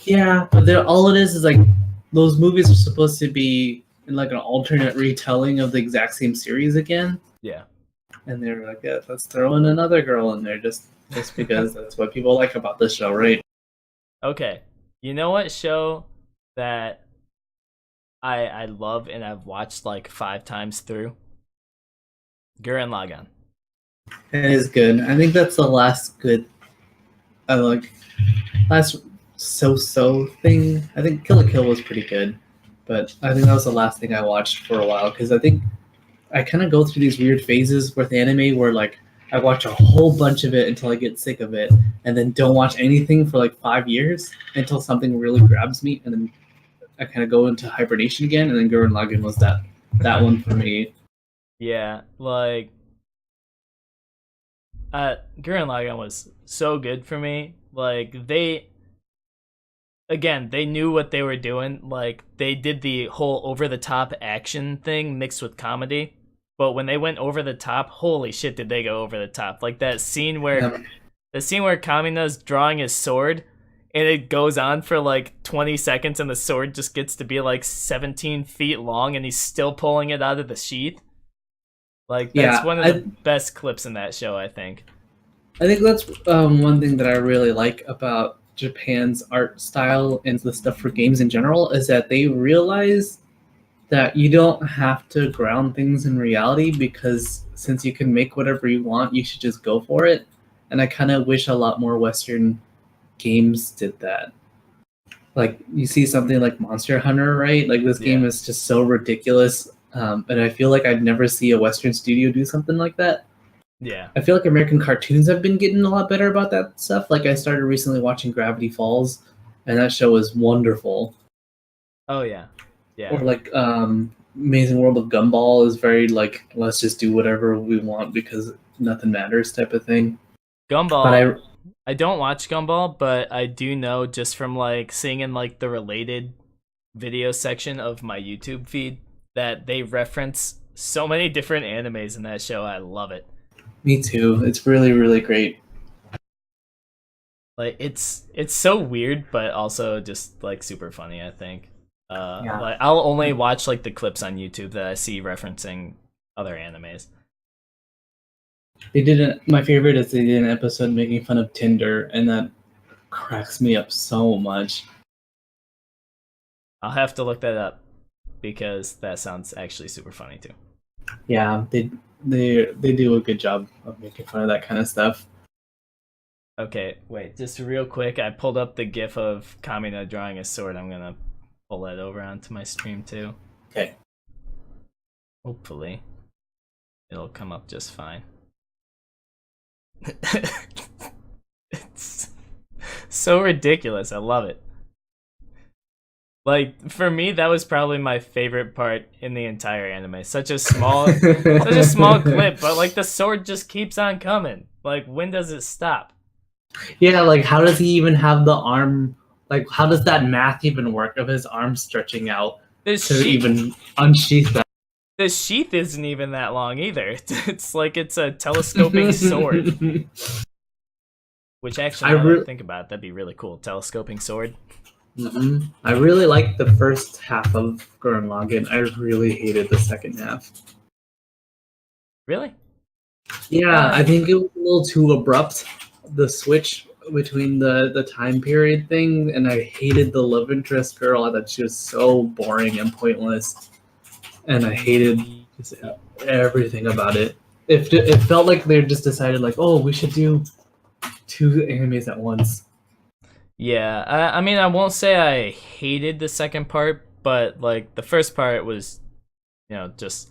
[SPEAKER 4] Yeah, but all it is like those movies are supposed to be in like an alternate retelling of the exact same series again.
[SPEAKER 3] Yeah.
[SPEAKER 4] And they're like, yeah, let's throw in another girl in there just because that's what people like about this show, right?
[SPEAKER 3] Okay. You know what show that I love and I've watched like 5 times through? Gurren Lagann.
[SPEAKER 4] It is good. I think that's the last good, last so thing. I think Kill la Kill was pretty good, but I think that was the last thing I watched for a while, because I think I kind of go through these weird phases with anime where like I watch a whole bunch of it until I get sick of it, and then don't watch anything for like 5 years until something really grabs me, and then I kind of go into hibernation again. And then Gurren Lagann was that one for me.
[SPEAKER 3] Yeah, like Gurren Lagann was so good for me. Like they knew what they were doing. Like they did the whole over the top action thing mixed with comedy. But when they went over the top, holy shit, did they go over the top? Like that scene where Kamina's drawing his sword and it goes on for like 20 seconds and the sword just gets to be like 17 feet long and he's still pulling it out of the sheath. Like that's one of the best clips in that show, I think.
[SPEAKER 4] I think that's one thing that I really like about Japan's art style and the stuff for games in general is that they realize that you don't have to ground things in reality because since you can make whatever you want, you should just go for it. And I kind of wish a lot more Western games did that. Like you see something like Monster Hunter, right? Like this game is just so ridiculous. And I feel like I'd never see a Western studio do something like that.
[SPEAKER 3] Yeah.
[SPEAKER 4] I feel like American cartoons have been getting a lot better about that stuff. Like I started recently watching Gravity Falls, and that show was wonderful.
[SPEAKER 3] Oh yeah. Yeah.
[SPEAKER 4] Or like Amazing World of Gumball is very like let's just do whatever we want because nothing matters type of thing.
[SPEAKER 3] Gumball.
[SPEAKER 4] But
[SPEAKER 3] I don't watch Gumball, but I do know just from like seeing in like the related video section of my YouTube feed that they reference so many different animes in that show. I love it.
[SPEAKER 4] Me too. It's really, really great.
[SPEAKER 3] Like it's so weird, but also just like super funny. I think. Like I'll only watch like the clips on YouTube that I see referencing other animes.
[SPEAKER 4] They did my favorite is they did an episode making fun of Tinder, and that cracks me up so much.
[SPEAKER 3] I'll have to look that up because that sounds actually super funny too.
[SPEAKER 4] Yeah, they do a good job of making fun of that kind of stuff.
[SPEAKER 3] Okay, wait, just real quick, I pulled up the gif of Kamina drawing a sword. I'm gonna pull that over onto my stream too.
[SPEAKER 4] Okay.
[SPEAKER 3] Hopefully, it'll come up just fine. It's so ridiculous. I love it. Like for me, that was probably my favorite part in the entire anime. Such a small clip, but like the sword just keeps on coming. Like when does it stop?
[SPEAKER 4] Yeah, like how does he even have the arm? Like how does that math even work of his arm stretching out even unsheath that?
[SPEAKER 3] The sheath isn't even that long either. It's like it's a telescoping sword. Which actually, now that I think about it, that'd be really cool. Telescoping sword.
[SPEAKER 4] Mm-hmm. I really liked the first half of Gurren Lagann. I really hated the second half.
[SPEAKER 3] Really?
[SPEAKER 4] Yeah, I think it was a little too abrupt, the switch between the time period thing, and I hated the love interest girl. I thought she was so boring and pointless, and I hated everything about it. It felt like they just decided, like, oh, we should do 2 animes at once.
[SPEAKER 3] Yeah, I mean, I won't say I hated the second part, but like the first part was, just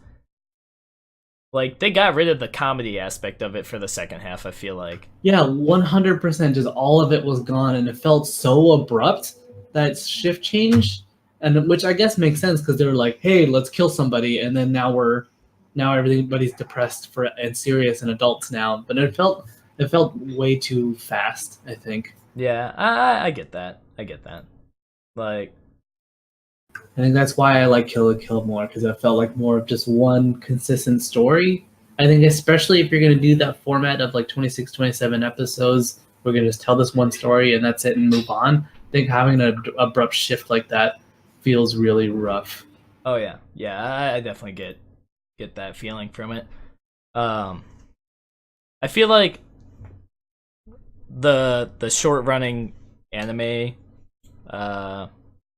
[SPEAKER 3] like they got rid of the comedy aspect of it for the second half. I feel like. Yeah,
[SPEAKER 4] 100%. Just all of it was gone, and it felt so abrupt that shift change, and which I guess makes sense because they were like, "Hey, let's kill somebody," and then now everybody's depressed and serious and adults now. But it felt way too fast, I think.
[SPEAKER 3] Yeah, I get that. Like,
[SPEAKER 4] I think that's why I like Kill la Kill more, because it felt like more of just one consistent story. I think especially if you're going to do that format of like 26, 27 episodes, we're going to just tell this one story and that's it and move on. I think having an abrupt shift like that feels really rough.
[SPEAKER 3] Oh yeah. Yeah, I definitely get that feeling from it. I feel like the short running anime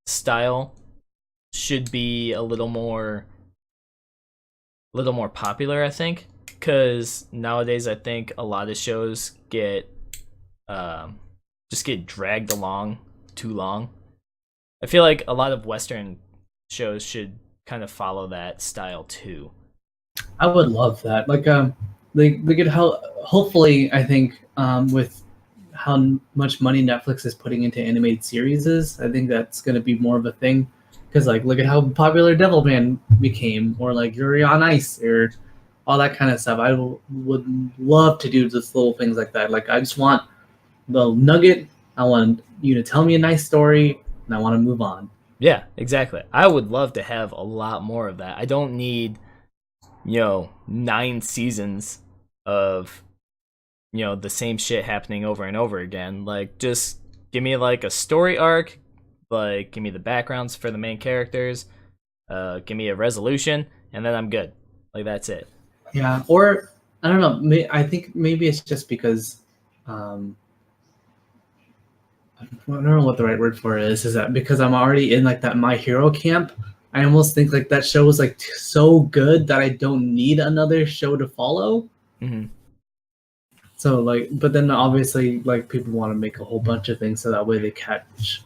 [SPEAKER 3] style should be a little more popular, I think, because nowadays I think a lot of shows just get dragged along too long. I feel like a lot of Western shows should kind of follow that style too.
[SPEAKER 4] I would love that. Like they could hopefully, I think, with how much money Netflix is putting into animated series, I think that's going to be more of a thing. Because like, look at how popular Devilman became, or like Yuri on Ice, or all that kind of stuff. Would love to do just little things like that. Like I just want the nugget. I want you to tell me a nice story, and I want to move on.
[SPEAKER 3] Yeah, exactly. I would love to have a lot more of that. I don't need, 9 seasons of, the same shit happening over and over again. Like, just give me like a story arc, like give me the backgrounds for the main characters, give me a resolution, and then I'm good. Like that's it.
[SPEAKER 4] Yeah, or I don't know. I think maybe it's just because I don't know what the right word for it is that because I'm already in like that My Hero camp, I almost think like that show is like so good that I don't need another show to follow.
[SPEAKER 3] Mm-hmm.
[SPEAKER 4] So like, but then obviously like people want to make a whole bunch of things so that way they catch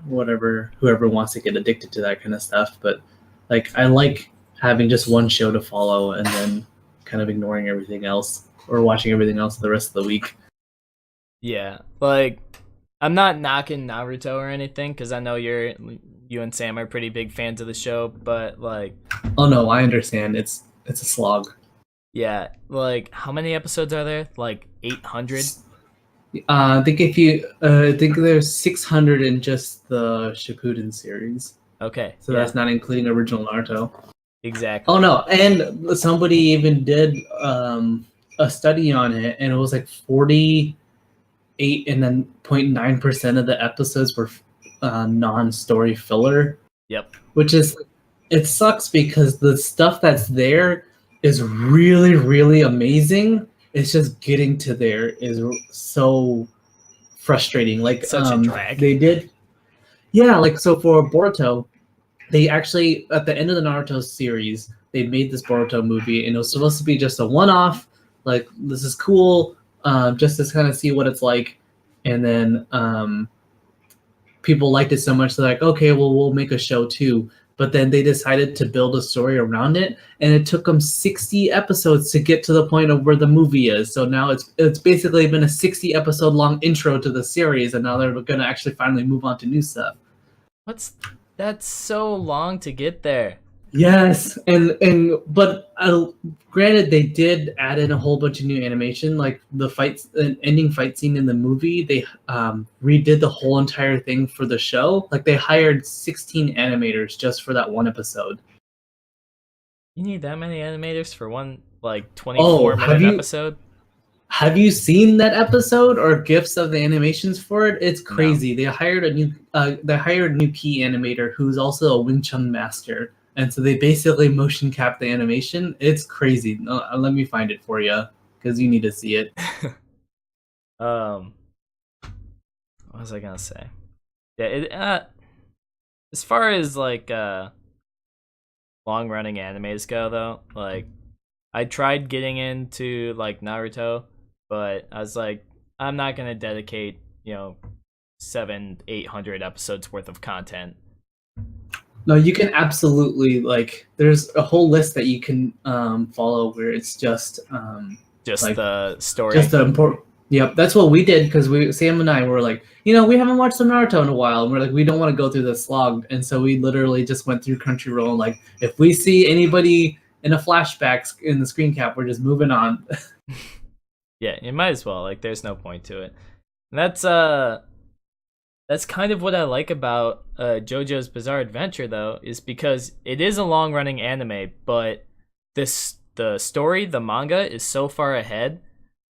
[SPEAKER 4] whoever wants to get addicted to that kind of stuff. But like I like having just one show to follow and then kind of ignoring everything else or watching everything else the rest of the week.
[SPEAKER 3] Yeah, like I'm not knocking Naruto or anything because I know you and Sam are pretty big fans of the show, but like,
[SPEAKER 4] oh no, I understand. It's a slog.
[SPEAKER 3] yeah, like how many episodes are there? Like 800?
[SPEAKER 4] I think I think there's 600 in just the Shippuden series.
[SPEAKER 3] Okay,
[SPEAKER 4] So
[SPEAKER 3] yeah,
[SPEAKER 4] that's not including original Naruto.
[SPEAKER 3] exactly.
[SPEAKER 4] Oh no, and somebody even did a study on it, and it was like 48 and then 0.9% of the episodes were non-story filler.
[SPEAKER 3] Yep.
[SPEAKER 4] Which is, it sucks because the stuff that's there is really, really amazing. It's just getting to there is so frustrating. Like
[SPEAKER 3] Such a drag.
[SPEAKER 4] they did, yeah. Like so for Boruto, they actually at the end of the Naruto series, they made this Boruto movie, and it was supposed to be just a one-off. Like this is cool, just to kind of see what it's like, and then people liked it so much they're like, okay, well we'll make a show too. But then they decided to build a story around it, and it took them 60 episodes to get to the point of where the movie is. So now it's basically been a 60 episode long intro to the series, and now they're going to actually finally move on to new stuff.
[SPEAKER 3] That's so long to get there.
[SPEAKER 4] Yes, but granted, they did add in a whole bunch of new animation, like the ending fight scene in the movie. They redid the whole entire thing for the show. Like they hired 16 animators just for that one episode.
[SPEAKER 3] You need that many animators for one like 24-minute episode?
[SPEAKER 4] Have you seen that episode or gifs of the animations for it? It's crazy. No. They hired a new key animator who's also a Wing Chun master. And so they basically motion cap the animation. It's crazy. Let me find it for you because you need to see it.
[SPEAKER 3] What was I gonna say? Yeah, as far as like long running animes go, though, like I tried getting into like Naruto, but I was like, I'm not gonna dedicate 700-800 episodes worth of content.
[SPEAKER 4] No, you can absolutely like. There's a whole list that you can follow where it's just like,
[SPEAKER 3] the story.
[SPEAKER 4] Just the important. Yep, that's what we did because Sam and I were like, we haven't watched some Naruto in a while, and we're like, we don't want to go through the slog, and so we literally just went through Crunchyroll. And like, if we see anybody in a flashback in the screen cap, we're just moving on.
[SPEAKER 3] Yeah, you might as well. Like, there's no point to it. And that's kind of what I like about JoJo's Bizarre Adventure, though, is because it is a long-running anime, but the story, the manga, is so far ahead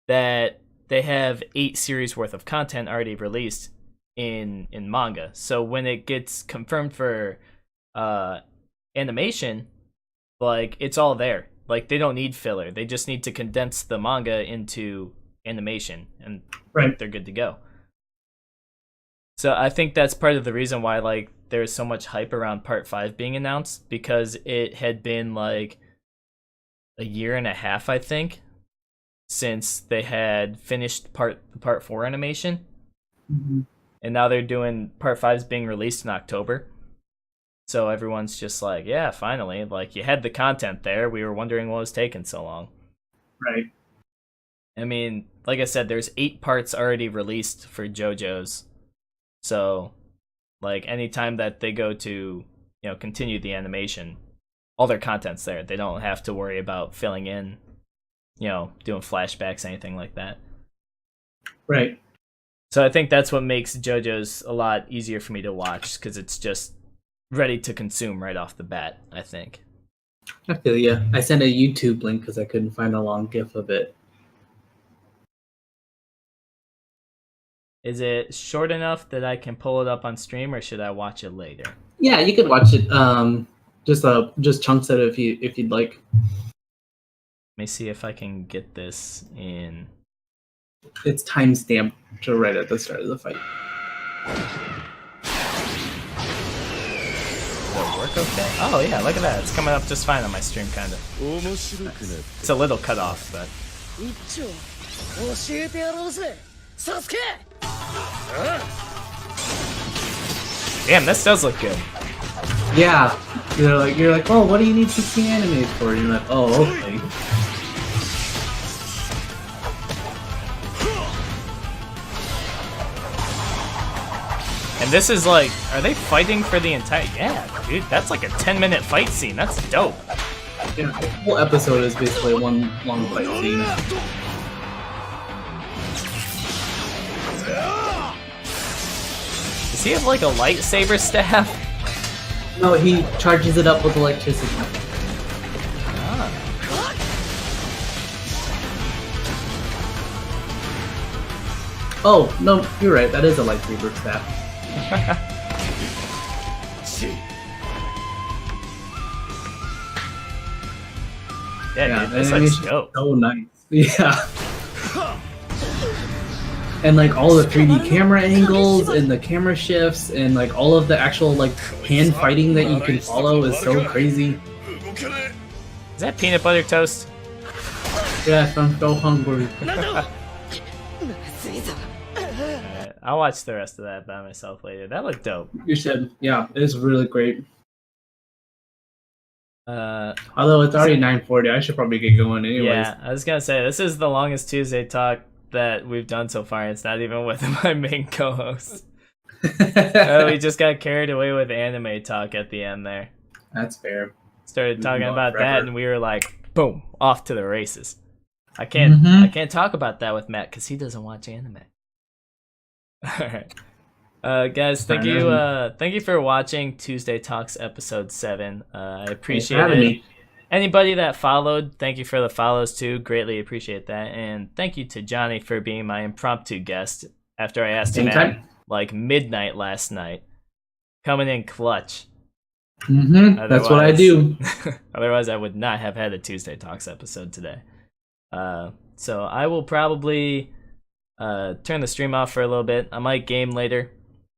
[SPEAKER 3] that they have 8 series worth of content already released in manga. So when it gets confirmed for animation, like, it's all there. Like, they don't need filler. They just need to condense the manga into animation, and
[SPEAKER 4] right.
[SPEAKER 3] They're good to go. So I think that's part of the reason why like there's so much hype around Part 5 being announced, because it had been like a year and a half, I think, since they had finished Part 4 animation.
[SPEAKER 4] Mm-hmm.
[SPEAKER 3] And now they're doing Part 5's being released in October. So everyone's just like, yeah, finally, like you had the content there. We were wondering what was taking so long.
[SPEAKER 4] Right.
[SPEAKER 3] I mean, like I said, there's 8 parts already released for JoJo's. So, like, anytime that they go to, continue the animation, all their content's there. They don't have to worry about filling in you know, doing flashbacks, anything like that.
[SPEAKER 4] Right.
[SPEAKER 3] So I think that's what makes JoJo's a lot easier for me to watch, because it's just ready to consume right off the bat, I think.
[SPEAKER 4] I feel ya. I sent a YouTube link because I couldn't find a long GIF of it.
[SPEAKER 3] Is it short enough that I can pull it up on stream, or should I watch it later?
[SPEAKER 4] Yeah, you could watch it. Just chunks of it if you'd like.
[SPEAKER 3] Let me see if I can get this in.
[SPEAKER 4] It's timestamped to right at the start of the fight.
[SPEAKER 3] Will it work okay? Oh yeah, look at that. It's coming up just fine on my stream, kind of. It's a little cut off, but. Damn, this does look good.
[SPEAKER 4] Yeah, you're like, oh, what do you need 16 animes for? And you're like, oh, okay.
[SPEAKER 3] And this is like, are they fighting for the entire? Yeah, dude, that's like a 10-minute fight scene. That's dope.
[SPEAKER 4] Yeah, the whole episode is basically one long fight scene.
[SPEAKER 3] Does he have like a lightsaber staff?
[SPEAKER 4] No, he charges it up with electricity.
[SPEAKER 3] Ah.
[SPEAKER 4] Oh, no, you're right. That is a lightsaber staff.
[SPEAKER 3] Yeah, dude, this looks dope.
[SPEAKER 4] So nice. Yeah. And like all the 3D camera angles and the camera shifts and like all of the actual like hand fighting that you can follow is so crazy.
[SPEAKER 3] Is that peanut butter toast?
[SPEAKER 4] Yes, I'm so hungry.
[SPEAKER 3] Alright, I'll watch the rest of that by myself later. That looked dope.
[SPEAKER 4] You should. Yeah, it's really great.
[SPEAKER 3] Uh,
[SPEAKER 4] Although it's already 9:40, I should probably get going anyways.
[SPEAKER 3] yeah, I was gonna say, this is the longest Tuesday talk that we've done so far. It's not even with my main co-host. We just got carried away with anime talk at the end there.
[SPEAKER 4] That's fair.
[SPEAKER 3] Started talking
[SPEAKER 4] We've been
[SPEAKER 3] about
[SPEAKER 4] going
[SPEAKER 3] that,
[SPEAKER 4] forever.
[SPEAKER 3] and we were like, boom, off to the races. I can't talk about that with Matt because he doesn't watch anime. Alright. Guys, thank you for watching Tuesday Talks episode 7. I appreciate it. Anybody that followed, thank you for the follows too. Greatly appreciate that. And thank you to Johnny for being my impromptu guest after I asked him at like midnight last night. Coming in clutch.
[SPEAKER 4] That's what I do.
[SPEAKER 3] Otherwise, I would not have had a Tuesday Talks episode today. So I will probably turn the stream off for a little bit. I might game later.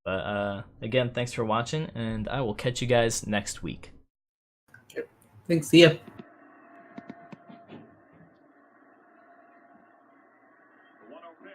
[SPEAKER 3] But again, thanks for watching, and I will catch you guys next week.
[SPEAKER 4] Thanks, see ya.
[SPEAKER 2] The 1-0 pitch.